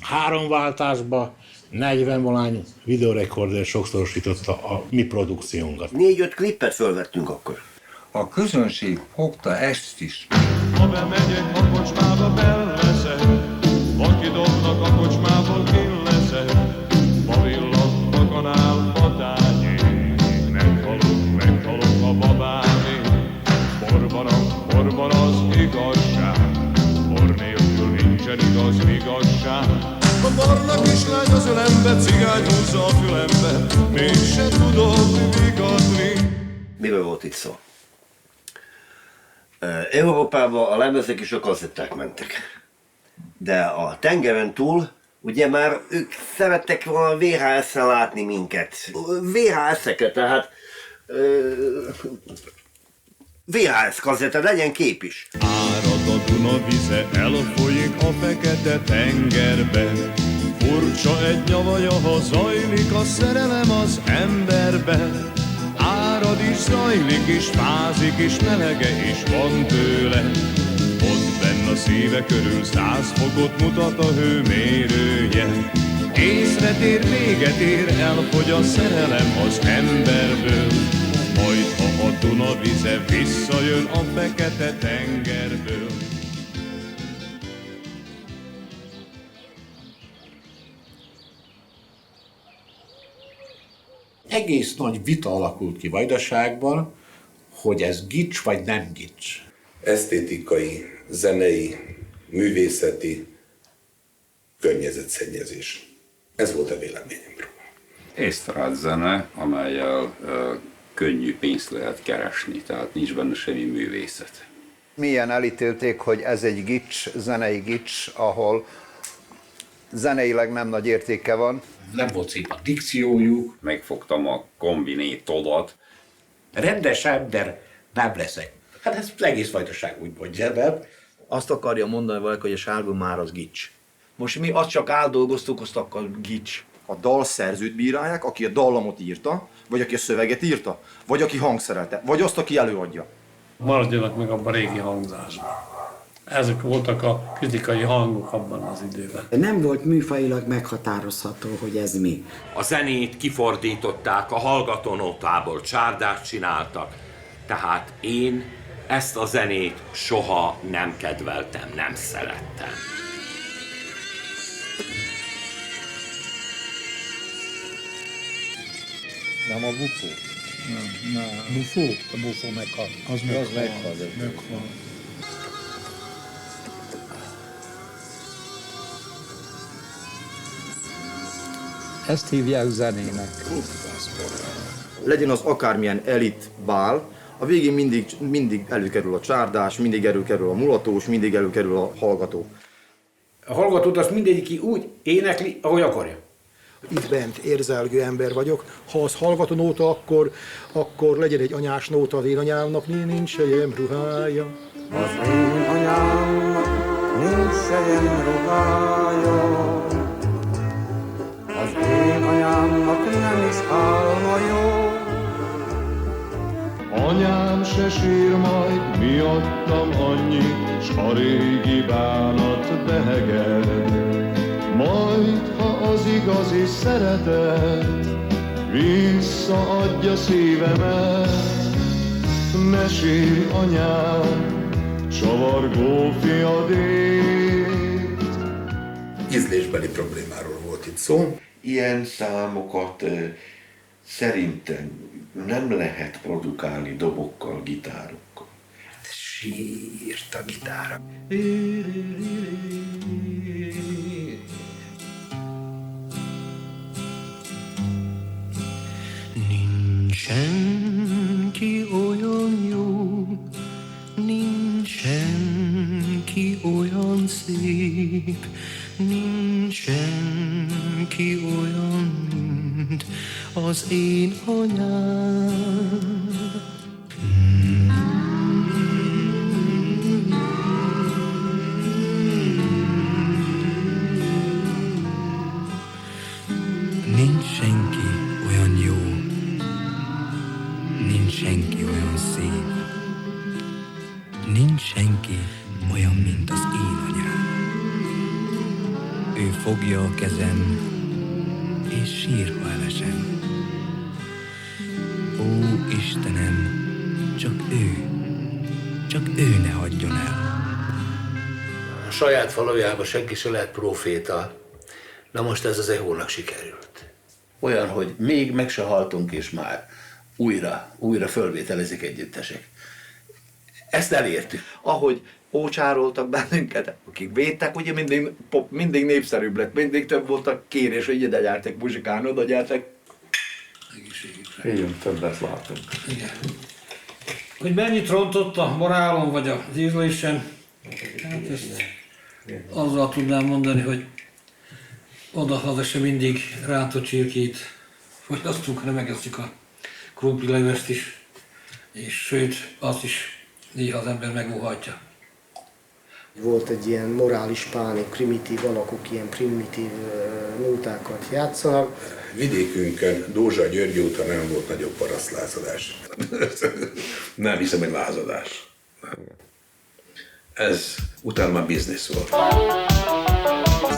3 váltásba 40-valány videorekorder sokszorosította a mi produkciónkat. 4-5 klippet fölvettünk akkor. A közönség fogta ezt is. Ha bemegyek a kocsmába, belleszek, aki dobnak a kocsmából, én leszek. Ma villant a kanál, patányé, meghalok a babáné. Borban az igazság, bor nélkül nincsen igazság. A barna kislány az ölembe, cigány húzza a fülembe, mégse tudok vigadni. Miről volt itt szó? Európában a lemezek és a kazetták mentek. De a tengeren túl, ugye már ők szerettek volna VHS-en látni minket. VHS-eket, tehát VHS kazetta, legyen kép is. Árad a Duna vize, elfolyik a fekete tengerbe. Furcsa egy nyavaja, ha zajlik a szerelem az emberbe. Árad is, zajlik is, fázik is, melege is van tőle. Ott benn a szíve körül 100 fokot mutat a hőmérője. Észre tér, véget ér, elfogy a szerelem az emberből. Majd ha a Duna vize visszajön a fekete tengerből. Egész nagy vita alakult ki Vajdaságban, hogy ez gics vagy nem gics. Esztétikai, zenei, művészeti környezetszennyezés. Ez volt a véleményem róla. Észtrát zene, amellyel könnyű pénzt lehet keresni, tehát nincs benne semmi művészet. Milyen elítélték, hogy ez egy gics, zenei gics, ahol zeneileg nem nagy értéke van. Nem volt szép a dikciójuk. Megfogtam a kombinétodat. Rendes ember nem leszek. Hát ez az egész Vajdaság úgy mondja, nem? Azt akarja mondani valaki, hogy a sárga már az gics. Most mi azt csak áldolgoztuk, azt akkor gics. A dalszerzőt bírálják, aki a dallamot írta, vagy aki a szöveget írta, vagy aki hangszerelte, vagy azt, aki előadja. Maradjanak meg abban a régi hangzásban. Ezek voltak a kritikai hangok abban az időben. Nem volt műfajilag meghatározható, hogy ez mi. A zenét kifordították, a hallgatónótából csárdást csináltak, tehát én ezt a zenét soha nem kedveltem, nem szerettem. Nem a bufó? Nem. Bufó? A bufó meghal. Az meghal. Ezt hívják zenének. Legyen az akármilyen elit bál, a végén mindig előkerül a csárdás, mindig előkerül a mulatós, mindig előkerül a hallgató. A hallgatót azt mindegyik úgy énekli, ahogy akarja. Itt bent érzelgő ember vagyok. Ha az hallgató nóta, akkor legyen egy anyás nóta, az én anyámnak nincs sejem ruhája. Az én anyámnak nincs sejem ruhája. Az én anyámnak nem is álma jó. Anyám se sír majd miattam annyit, s a régi bánat beheged. Majd, ha az igazi szeretet visszaadja szívemet, ne sírj anyám, csavargó fiadét. Ízlésbeli problémáról volt itt szó. Ilyen számokat szerintem nem lehet produkálni dobokkal, gitárokkal. Sírt a gitára. Senki olyan jó, nincs senki olyan szép, nincs senki olyan, mint az én anyám. Nincs senki olyan jó, nincs senki olyan szép, nincs senki olyan, mint az én anyám. Ő fogja a kezem, sírva elesem. Ó, Istenem, csak ő ne hagyjon el. A saját falujában senki se lehet próféta. Na most ez az EHO-nak sikerült. Olyan, hogy még meg se haltunk, és már újra fölvételezik együttesek. Ezt elértük. Ahogy ócsároltak bennünket, akik védtek, ugye mindig népszerűbb lett, mindig több volt a kérés, hogy ide gyártak muzsikálni, oda gyártak. Igen, többet látunk. Igen. Hogy mennyit rontott a morálon, vagy az ízlésen, hát ezt azzal tudnám mondani, hogy oda-haza se mindig rántott csirkét fogyasztunk, hanem megesszük a krumplilevest is, és sőt, azt is néha az ember megóhajtja. Volt egy ilyen morális pánik, primitív alakok, ilyen primitív nótákat játszanak. Vidékünkön, Dózsa György úton nem volt nagyobb parasztlázadás. Nem hiszem, hogy lázadás. Ez utána már biznisz volt.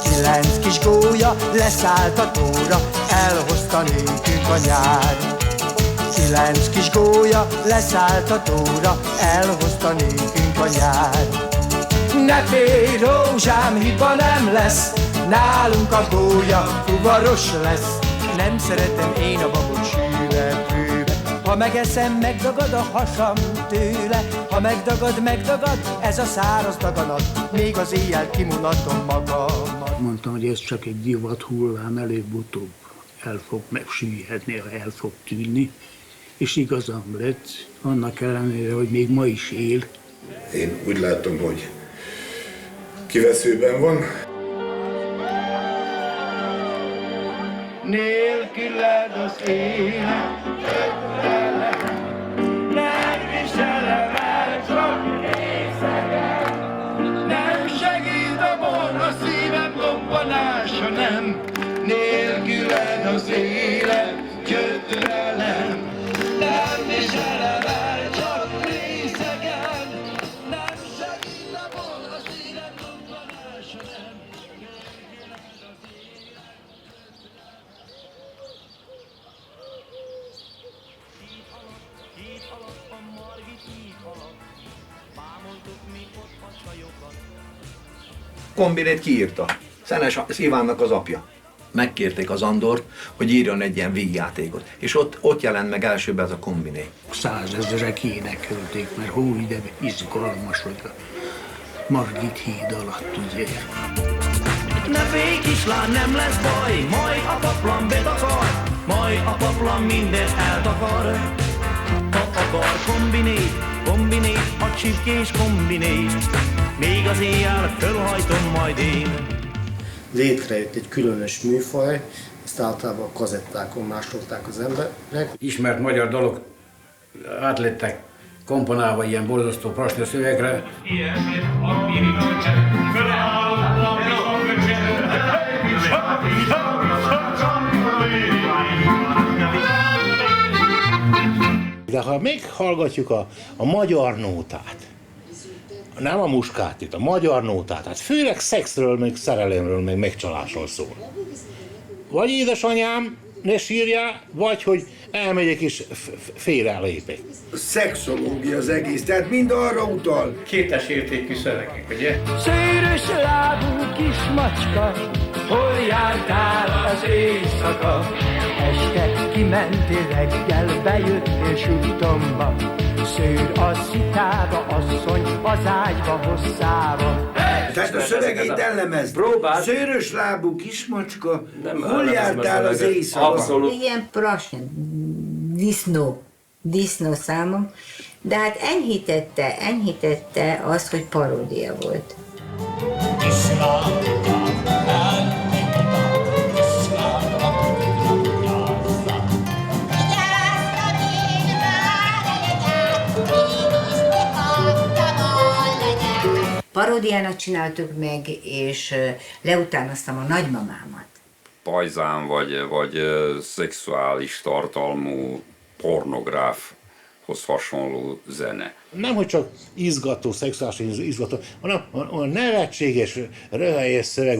9 kis gólya leszállt a tóra, elhozta nékünk a nyár. 9 kis gólya leszállt a tóra, elhozta nékünk a nyár. Ne félj, rózsám, hiba nem lesz, nálunk a gólya fuvaros lesz. Nem szeretem én a babot sűre, főbe. Ha megeszem, megdagad a hasam tőle. Ha megdagad, ez a száraz daganat. Még az éjjel kimunatom magamat. Mondtam, hogy ez csak egy divat hullám, előbb-utóbb el fog megsüllyedni, el fog tűnni. És igazam lett, annak ellenére, hogy még ma is él. Én úgy látom, hogy kiveszőben van. Nélküled az élet, nem viselem el, csak részegen. Nem segít a bor, a szívem lobbanása nem. Nélküled az élet, gyötrelem. Nem viselem el, csak részegen. Nem segít a bor, a szívem lobbanása nem. Kombinét kiírta. Szenes Ivánnak az apja. Megkérték az Andort, hogy írjon egy ilyen vígjátékot. És ott jelent meg elsőben ez a kombiné. 100 000-ek énekelték, mert hó ide izgalmas, hogy a Margit híd alatt, ugye. Ne félj, kislány, nem lesz baj, majd a paplan betakar, majd a paplan mindent eltakar. Ha akar kombinét, a csipkés kombinét, még az éjjel fölhajtom majd én. Létrejött egy különös műfaj, ezt általában a kazettákon másolták az emberek. Ismert magyar dalok átlettek komponálva ilyen borzasztó prasnya szövegre. De ha meghallgatjuk a magyar nótát, nem a muskátit, a magyar nótát, hát főleg szexről, meg szerelemről, meg megcsalásról szól. Vagy édesanyám, ne sírjál, vagy hogy elmegyek és félrelépek. Szexológia az egész, tehát mind arra utal. Kétes értékű szövegek, ugye? Szőrös lábú kis macska, hol jártál az éjszaka? Este kimentél, reggel bejöttél sújtomba. Szőr a szitába, asszony az ágyba hosszába. Tehát a szövegét ellemez. Próbáld. Szőrös lábú kismacska, Nem hol ellemezem jártál a az szöveget. éjszaka? Abszolút. Igen, prasnya, disznó számom, de hát enyhítette azt, hogy paródia volt. Paródiának csináltuk meg, és leutánoztam a nagymamámat. Pajzán vagy szexuális tartalmú pornográfhoz hasonló zene. Nem, hogy csak izgató, szexuális izgató, hanem olyan nevetséges, röhelyes szöveg.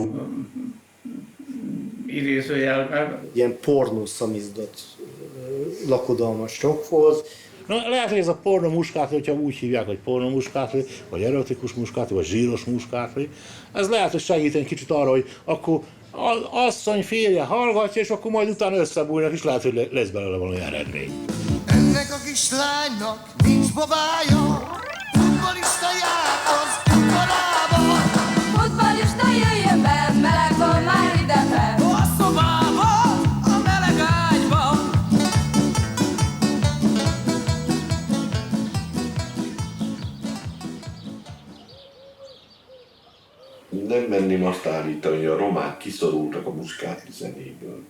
idézőjelben. Ilyen pornószamizdat lakodalmas volt. Na, lehet, hogy ez a porno muskátli, hogyha úgy hívják, hogy porno muskátli, vagy erotikus muskátli, vagy zsíros muskátli, ez lehet, hogy segíteni kicsit arra, hogy akkor az asszony férje hallgatja, és akkor majd utána összebújnak, és lehet, hogy lesz belőle valami eredmény. Ennek a kislánynak nincs babája, futballista jár az udvarába. Futballista jöjjön be, meleg van már ide fel. A szobába, a meleg ágyba. Nem merném azt állítani, hogy a romák kiszorultak a muskátli zenéből,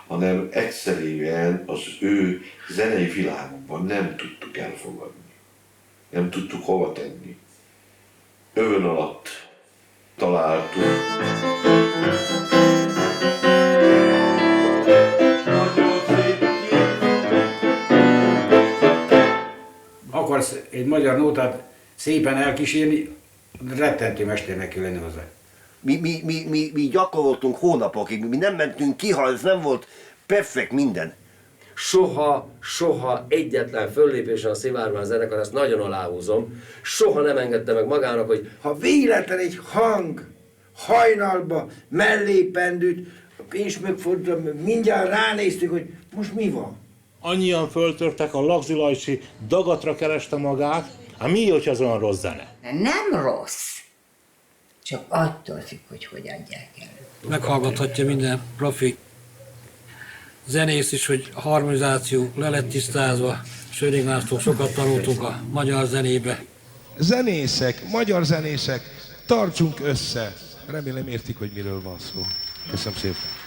hanem egyszerűen az ő zenei világukban nem tudtuk elfogadni. Nem tudtuk hova tenni. Övön alatt találtuk. Akarsz egy magyar nótát szépen elkísérni, rettentő mesternek kell lenni hozzá. Mi gyakoroltunk hónapokig, mi nem mentünk ki, ha ez nem volt perfekt minden. Soha egyetlen föllépésen a Szivárvány zenekar, ezt nagyon aláhúzom, soha nem engedte meg magának, hogy ha véletlen egy hang hajnalba mellé pendült, én is megfordultam, mindjárt ránéztük, hogy most mi van. Annyian föltörtek, a Lagzi Lajcsi dagatra kereste magát, hát mi, hogyha ez olyan rossz zene? Nem rossz, csak attól függ, hogy adják el. Meghallgathatja minden profi zenész is, hogy a harmonizáció le lett tisztázva. Söring László, sokat tanultunk a magyar zenébe. Zenészek, magyar zenészek, tartsunk össze. Remélem értik, hogy miről van szó. Köszönöm szépen.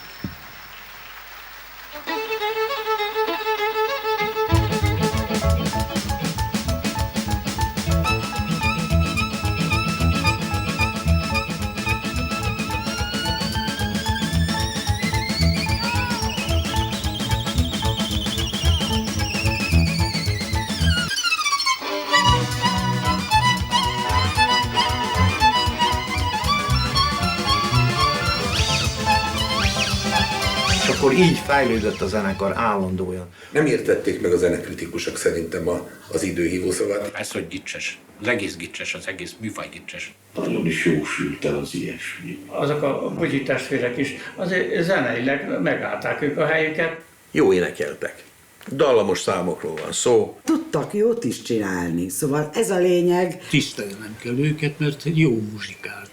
Akkor így fejlődött a zenekar állandóan. Nem értették meg a zenekritikusok szerintem az időhívó szavát. Ez, hogy gicses. Az egész gicses, az egész műfaj gicses. Nagyon is jósült el az ilyesmi. Azok a Bugyi testvérek is azért zeneileg megállták ők a helyüket. Jó énekeltek. Dallamos számokról van szó. Tudtak jót is csinálni, szóval ez a lényeg. Tisztelnem kell őket, mert jó muzsikáltak.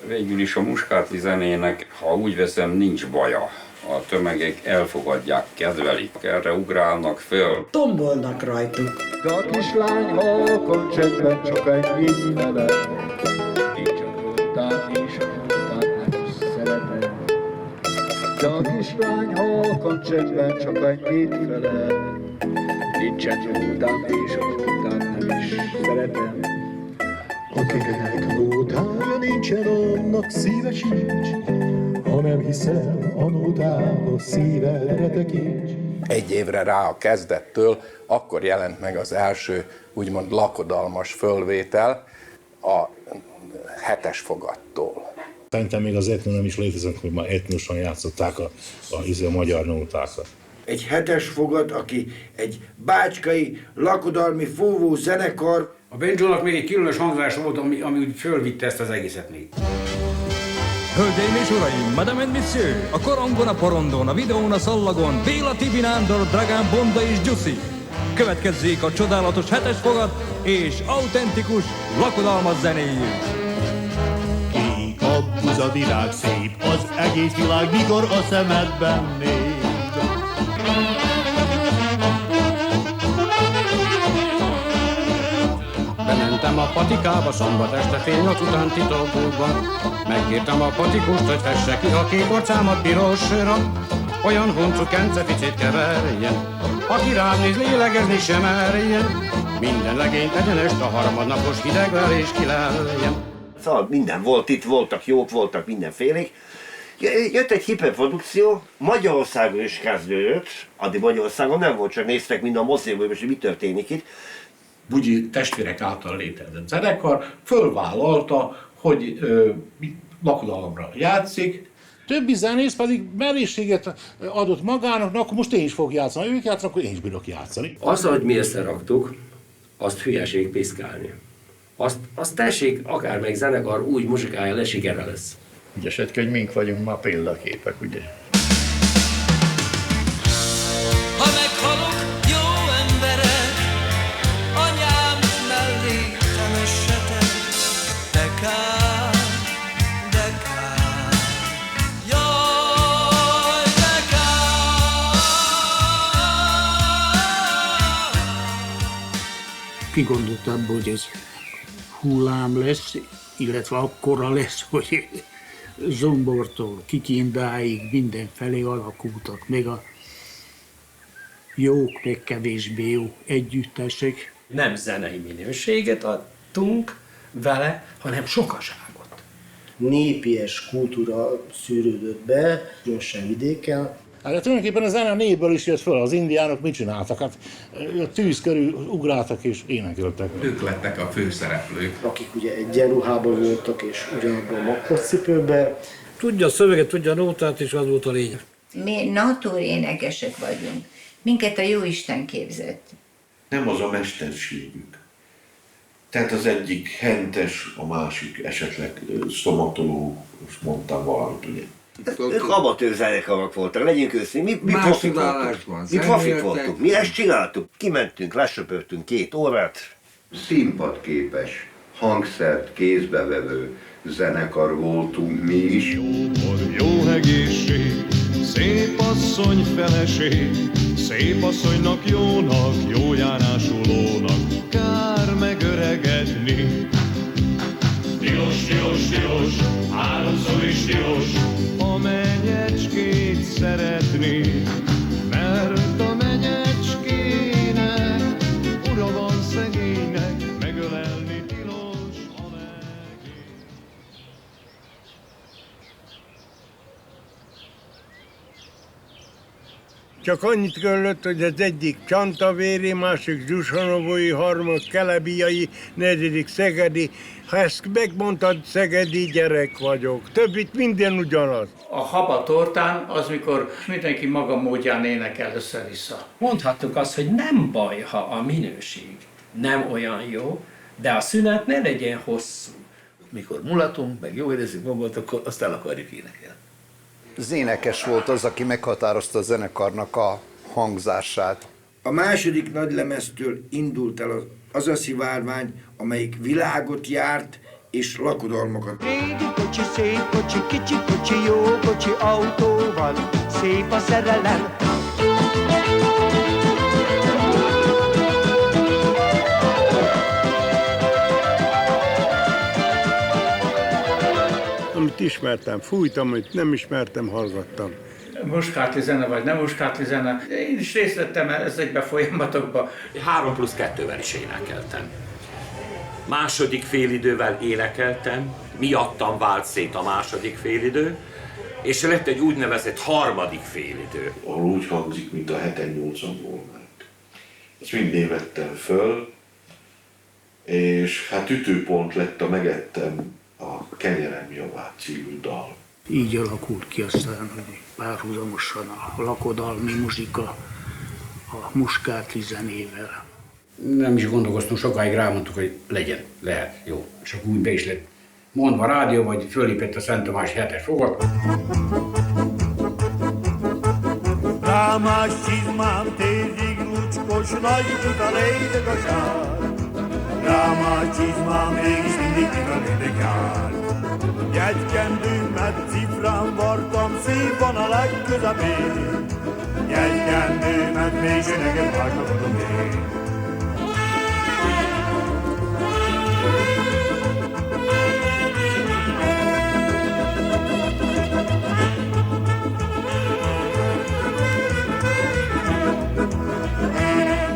Végül is a muskátli zenének, ha úgy veszem, nincs baja. A tömegek elfogadják, kedvelik, erre ugrálnak föl. Tombolnak rajtuk. De a kislány halkan csendben csak ennyit felel. Nincs a mondtál és a mondtál nem is szeretem. De a kislány halkan csendben csak ennyit felel. Nincsen jótám és a jótám nem is szeretem. Akinek nótája nincsen, annak szíve sincs. Ha nem hiszel a nótába, szíve eredekincs. Egy évre rá a kezdettől, akkor jelent meg az első úgymond lakodalmas fölvétel a 7-es fogattól. Szerintem még az etno nem is létezik, hogy már etnosan játszották a magyar nótákat. Egy 7-es fogat, aki egy bácskai lakodalmi fúvó zenekar. A banjónak még egy különös hangzás volt, ami úgy fölvitte ezt az egészet még. Hölgyeim és uraim, Madame and Monsieur, a korongon, a porondon, a videón, a szallagon, Béla, Tibi, Nándor, Dragán, Bonda és Gyuszi. Következzék a csodálatos 7-es fogat és autentikus lakodalmas zenéjük. Ég a buza világ szép, az egész világ mikor a szemedben még. Bementem a patikába szombat este fél 8 után titokban. Megkértem a patikust, hogy fesse ki a két orcámat pirosra. Olyan huncu kenceficét keverjen, aki rám néz, lélegezni sem merjen. Minden legényt egyenest a harmadnapos hidegverés kileljen. Szóval minden volt itt, voltak jók, voltak mindenfélék. Jött egy hiperprodukció, Magyarországon is kezdődött, addig Magyarországon nem volt, csak néztek mind a moziból, hogy mi történik itt. Bugyi testvérek által létezett zenekar fölvállalta, hogy lakodalomra játszik. Többi zenész pedig merészséget adott magának, na akkor most én is fogok játszani. Ők játszanak, akkor én is bírok játszani. Az, hogy mi összeraktuk, azt hülyeség piszkálni. Azt tessék, akármelyik zenekar úgy muzsikálja le, sikere lesz. Ugye esetkönyvünk vagyunk ma példaképek, ugye? Ha meghalok, jó emberek, anyám mellé temessetek, de kár, de kár, jaj, de kár. Ki gondolt abból, hogy ez hullám lesz, illetve akkora lesz, hogy Zombortól Kikindáig mindenfelé alakultak, meg a jók, meg kevésbé jó együttesek. Nem zenei minőséget adtunk vele, hanem sokaságot. Népies kultúra szűrődött be, különösen vidéken. Hát tulajdonképpen a zene a népből is jött föl, az indiánok mit csináltak? Hát a tűz körül ugráltak és énekeltek. Ők lettek a főszereplők. Akik ugye egyenruhában voltak és ugyanabban a makkorcipőben. Tudja a szöveget, tudja a nótát, és az volt a lényeg. Mi natúr énekesek vagyunk. Minket a Jóisten képzett. Nem az a mesterségük. Tehát az egyik hentes, a másik esetleg szomatoló, most mondtam valamit, ugye. Ők amatőr zenekarok voltak, legyünk őszintén. Mi Más profik tudálásban, voltunk. Mi profik voltunk. Mi ezt csináltuk. Kimentünk, lesöpörtünk 2 órát. Színpadképes, hangszert kézbevevő zenekar voltunk mi is. Jó egészség, szép asszony feleség, szép asszonynak jónak, jó járásulónak, kár megöregedni. Tilos, tilos, tilos, háromszor is tilos, a menyecskét szeretni, mert a menyecskének ura van szegénynek, megölelni tilos, a megé. Csak annyit kellett, hogy az egyik Csantavéri, másik Zsusanovói, harmadik Kelebiai, negyedik Szegedi. Ha ezt megmondtad, szegedi gyerek vagyok. Többit minden ugyanaz. A habatortán az, mikor mindenki maga módján énekel össze-vissza. Mondhattuk azt, hogy nem baj, ha a minőség nem olyan jó, de a szünet ne legyen hosszú. Mikor mulatunk, meg jó érezzük magunkat, akkor azt el akarjuk énekelni. Az énekes volt az, aki meghatározta a zenekarnak a hangzását. A második nagylemeztől indult el az a szivárvány, amelyik világot járt és lakodalmakat. Régi kocsi, szép kocsi, kicsi kocsi, jó kocsi, autóval, szép a szerelem. Amit ismertem, fújtam, amit nem ismertem, hallgattam. Muskátli zene vagy nem muskátli zene. Én is részt vettem ezekbe a folyamatokba. 3+2-vel is énekeltem. Második félidővel énekeltem, miattam vált szét a második félidő, és lett egy úgynevezett harmadik félidő. Ahol úgy hangzik, mint a 7-8-an volnák. Ezt mindig vettem föl, és hát ütőpont lett a Megettem a Kenyerem javát című dal. Így alakult ki aztán, hogy párhuzamosan a lakodalmi muzsika a muskátli zenével. Nem is gondolkoztunk, sokáig rámondtuk, hogy legyen, lehet, jó. És akkor úgy be is lett mondva rádió, vagy fölépett a Szent Tamás 7-es fogat. Rámás csizmám tézig lucskos, nagy a lédek a sár. Rámás csizmám mégis mindig a lédek jár. Jegykendőmet cifrán vartam, szép van a legközepén. Jegykendőmet még nekem vágtakodom én.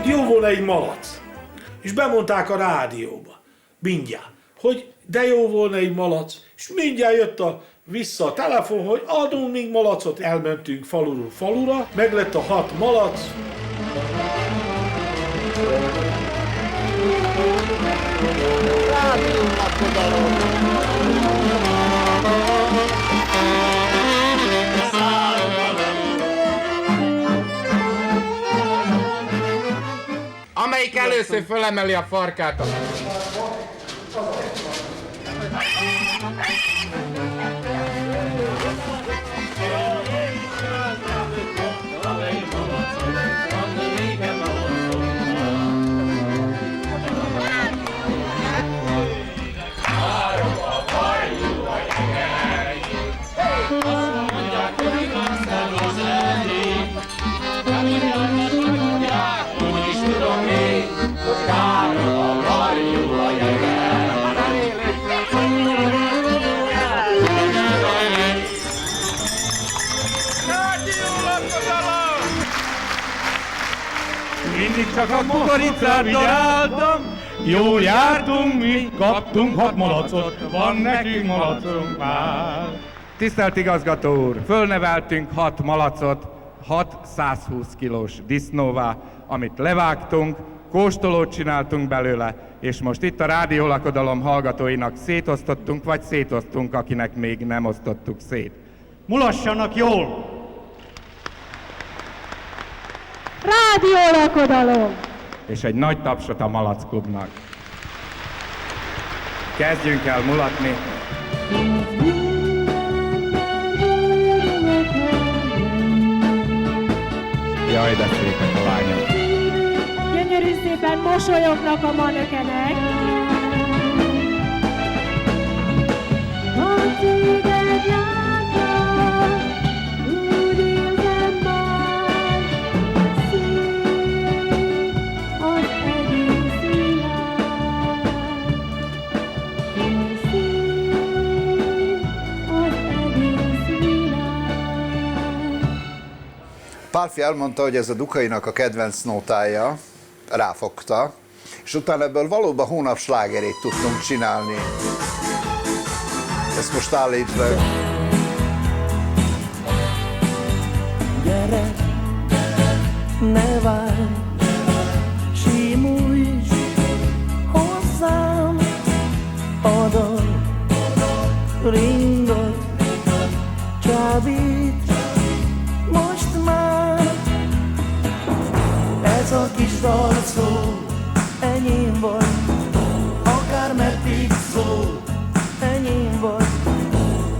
Jó volna egy malac, és bemondták a rádióba, mindjárt, hogy de jó volna egy malac, és mindjárt jött vissza a telefon, hogy adunk még malacot, elmentünk faluról falura, meg lett a 6 malac. Melyik először fölemeli a farkát? Mindig csak a kukoricát daráltam, jól jártunk mi, kaptunk 6 malacot, van nekünk malacunk már. Tisztelt igazgató úr, fölneveltünk 6 malacot, 6 120 kilós disznóvá, amit levágtunk, kóstolót csináltunk belőle, és most itt a rádiólakodalom hallgatóinak szétosztottunk, vagy szétosztunk, akinek még nem osztottuk szét. Mulassanak jól! Rádiólakodalom! És egy nagy tapsot a Malacklubnak. Kezdjünk el mulatni. Jaj, de szépek a lányok. Gyönyörű szépen mosolyognak a manökenek. Ha téged látom, úgy érzem már, szép az egész világ. Szép az egész világ. Pálfi elmondta, hogy ez a Dukainak a kedvenc nótája, ráfogta, és utána ebből valóban hónap slágerét tudtunk csinálni. Ezt most állítsd be. Gyere, ne várj, simulj hozzám, a dal ringat, csábít most már. Ez a kis dal szól, enyém vagy, akármeddig szól, enyém vagy.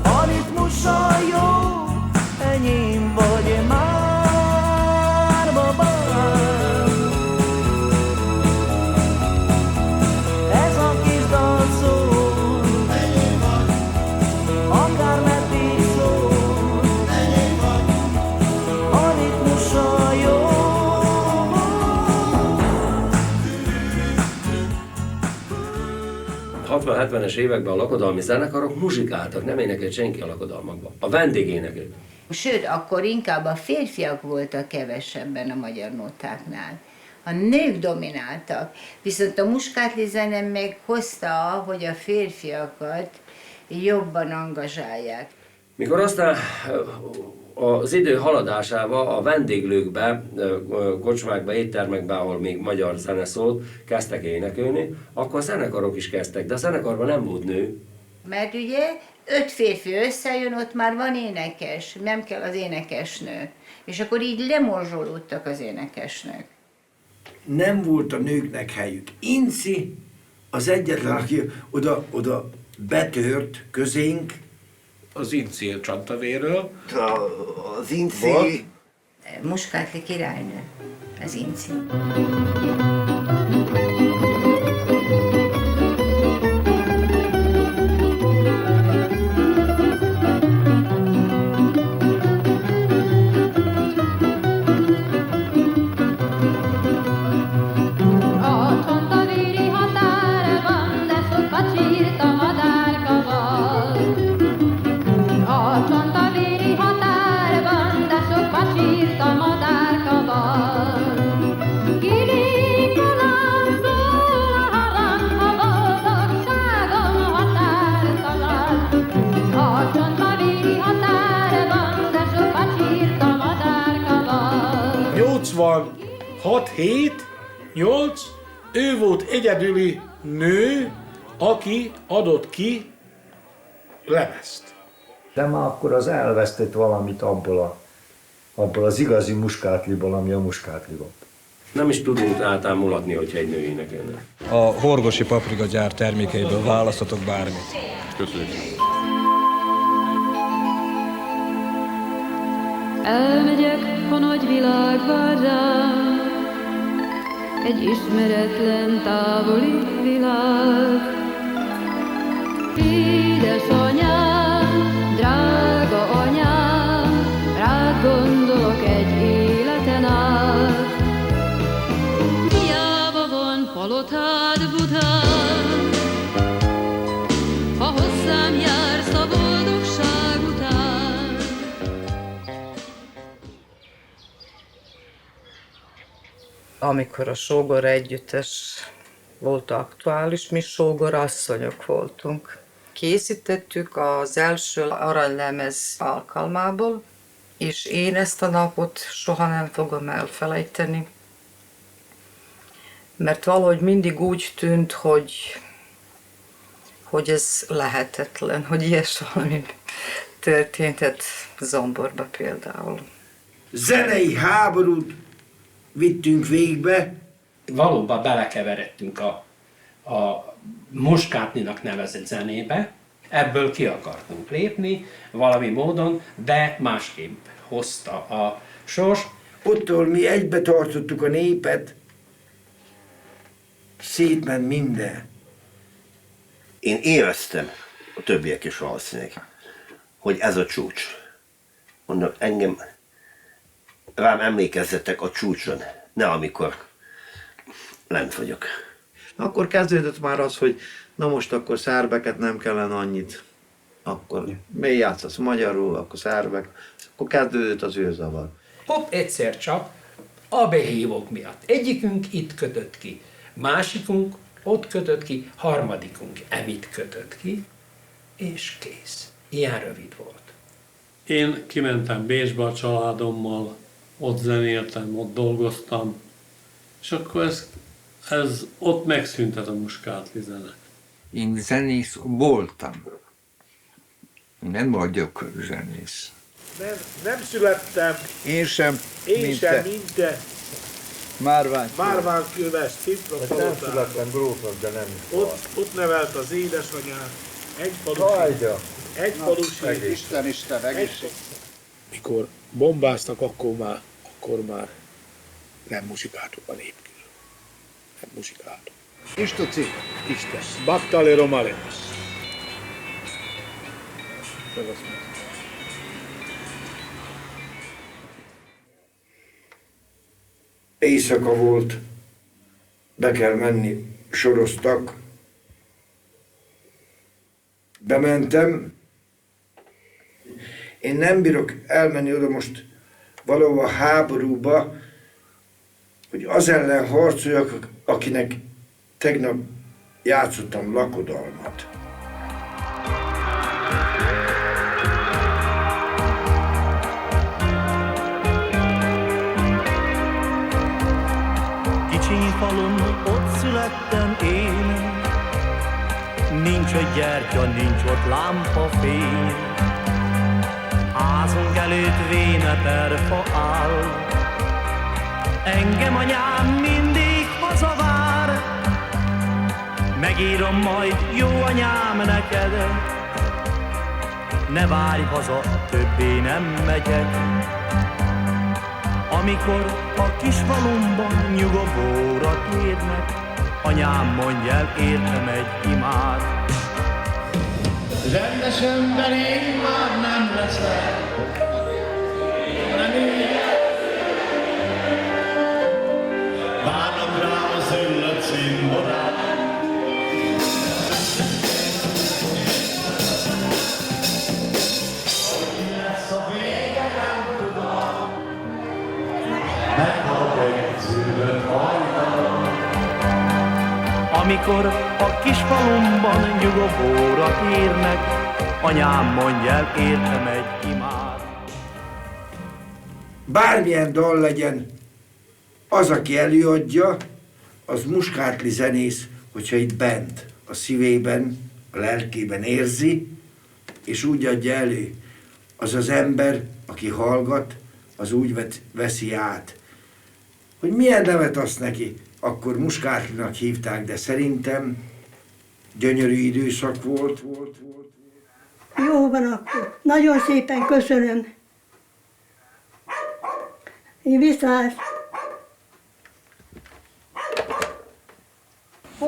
A ritmusa jó, enyém vagy már, babám. Ez a kis dal szól, enyém vagy, akármeddig szól, enyém vagy. A ritmusa jó. 60-70-es években a lakodalmi zenekarok muzsikáltak, nem énekelt senki a lakodalmakban. A vendégénekelt. Sőt, akkor inkább a férfiak voltak kevesebben a magyar nótáknál. A nők domináltak, viszont a muskátli zene meg hozta, hogy a férfiakat jobban angazsálják. Mikor aztán az idő haladásával a vendéglőkbe, kocsmákba, éttermekbe, ahol még magyar zene szólt, kezdtek énekelni, akkor a zenekarok is kezdtek, de a zenekarban nem volt nő. Mert ugye 5 férfi összejön, ott már van énekes, nem kell az énekesnő. És akkor így lemorzsolódtak az énekesnők. Nem volt a nőknek helyük. Inci az egyetlen, aki oda betört közénk. Az Inci Csantavéről. Az Inci... Muskátli királynő, az Inci. Van 6-7-8, ő volt egyedüli nő, aki adott ki lemezt. De már akkor az elvesztett valamit abból az igazi muskátliból, ami a muskátli volt. Nem is tudunk általán mulatni, hogyha egy nő énekelne. A Horgosi Paprika gyár termékeiből választhatok bármit. Köszönjük. Elmegyek a nagy világ vár rám, egy ismeretlen távoli világ. Édesanyám, drága anyám, rád gondolok egy életen át. Hiába van palotád Budán, ha hozzám jársz a boldogság után. Amikor a sógor együttes volt aktuális, mi sógorasszonyok voltunk. Készítettük az első aranylemez alkalmából, és én ezt a napot soha nem fogom elfelejteni. Mert valahogy mindig úgy tűnt, hogy ez lehetetlen, hogy ilyes valami történhet Zomborba például. Zenei háborút vittünk végbe. Valóban belekeveredtünk a Muskátninak nevezett zenébe, ebből ki akartunk lépni valami módon, de másképp hozta a sors. Ottól mi egybe tartottuk a népet, szétment minden. Én éreztem, a többiek is valószínűleg, hogy ez a csúcs. Mondom, rám emlékezzetek a csúcson, ne amikor lent vagyok. Akkor kezdődött már az, hogy na most akkor szerbeket nem kellene annyit. Akkor mi játszasz magyarul, akkor szerbek. Akkor kezdődött az űrzavar. Hopp, egyszer csak a behívók miatt. Egyikünk itt kötött ki, másikunk ott kötött ki, harmadikunk emit kötött ki, és kész. Ilyen rövid volt. Én kimentem Bécsbe a családommal, ott zenéltem, ott dolgoztam, és akkor ez ott megszűnt ez a muskátli zene. Én zenész voltam. Nem vagyok zenész. Nem születtem. Én sem. Én sem, mint te. Márványkőves Cifrapalotán. Nem születtem grófnak, de nem is ott nevelt az édesanyám. Egy falusi. Isten, egészség. Mikor bombáztak, akkor már nem muzsikáltuk a népkül. Nem muzsikáltuk. Istuci. Isten. Battalero Malenos. Éjszaka volt, be kell menni, soroztak. Bementem. Én nem bírok elmenni oda most valahol a háborúba, hogy az ellen harcoljak, akinek tegnap játszottam lakodalmat. Kicsi falun ott születtem én, nincs egy gyertya, nincs ott lámpafény. Házunk előtt véneperfa áll, engem anyám mindig hazavár. Megírom majd, jó anyám, neked, ne várj haza, többé nem megyek. Amikor a kis falumban nyugovóra térnek, anyám mondj el, értem egy imád. Rendes ember én már nem leszek, nem én. Várnak rám a zöld cimborák. Hogy lesz a vége, nem tudom. Meghalok egy zöld hajnalon. Amikor a kis falumban nyugovóra térnek, anyám mondj el, értem egy imád. Bármilyen dal legyen, az, aki előadja, az muskátli zenész, hogyha itt bent, a szívében, a lelkében érzi, és úgy adja elő. Az az ember, aki hallgat, az úgy veszi át. hogy milyen nevet azt neki. Akkor Muskátlinak hívták, de szerintem gyönyörű időszak volt. Jó van akkor. Nagyon szépen köszönöm. Én viszlát.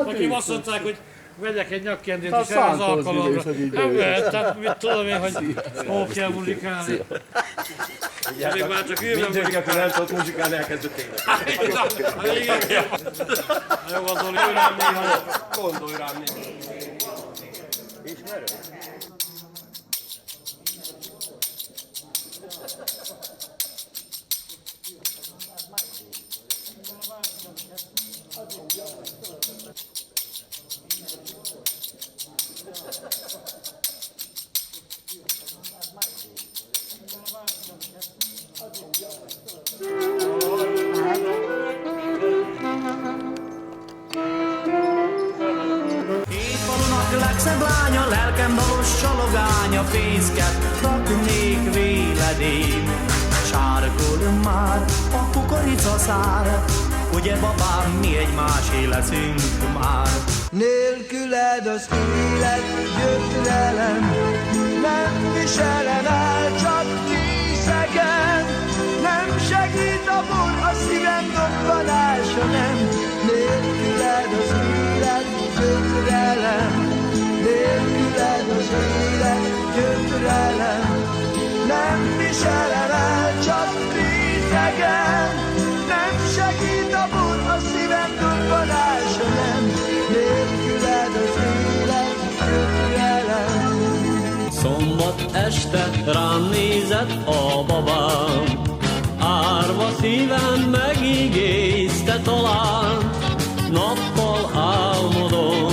Nekem azt mondták, hogy vegyek egy nyakkendőt is erre az alkalomra. Nem lehet, tehát mit tudom én, hogy hol kell muzsikálni. Még már csak ő mindegyiket, nem tudott muzsikálni, elkezdett tényleg. Igen. Jó, gondolj rám néha. Gondolj rám néha. Ismerős? Legszebb lánya, lelkem dalos csalogánya, fészket raknék véledém. Sárgul már a kukorica szár, ugye babám, mi egymásé leszünk már. Nélküled az élet gyötrelem, nem viselem el, csak készegen. Nem segít a bor, a szívem dobbanása nem. Nélküled az élet gyötrelem, nélküled az élet gyötrelem. Nem viselem el, csak részegen. Nem segít a bor, a szívem dobbanása nem. Nélküled az élet gyötrelem. Szombat este rám nézett a babám, árva szívem megigézte talán. Nappal álmodom,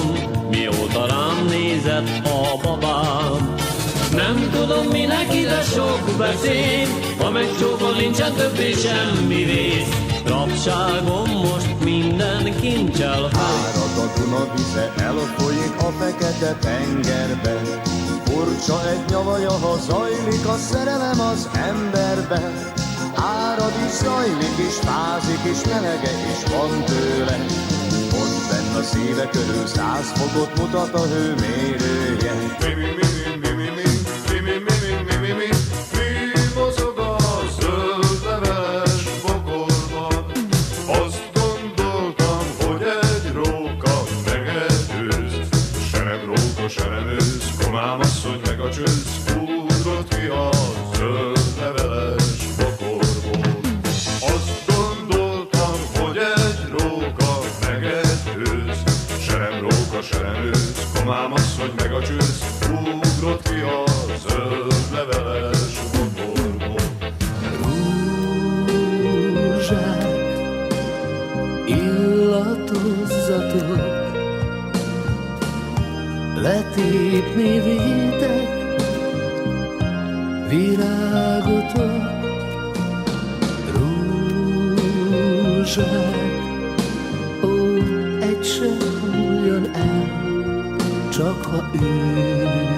mióta rám nézett a babám. Nem tudom, minek ide sok beszéd, ha megcsókol, nincsen többé semmi vész. Rabságom most minden kincsel árad a Duna vize, elfolyik a fekete tengerbe. Furcsa egy nyavaja, ha zajlik a szerelem az emberben. Árad is, zajlik is, fázik is, melege is van tőle. Ott benn a szíve körül 100 fokot mutat a hőmérője. Mi mozog a zöld leveles bokorban? Azt gondoltam, hogy egy róka megedőz. Se nem róka, se nem ősz, komám asszony meg a csősz. Ugrott ki a zöld leveles bokorból. Azt gondoltam, hogy egy róka megedőz. Se nem róka, se nem ősz, komám asszony meg a csősz. Ugrott ki a zöld leveles bokorból. Rózsák, illatozzatok, letépni vétek virágotok. Rózsák, ó, egy se hulljon el, csak ha ő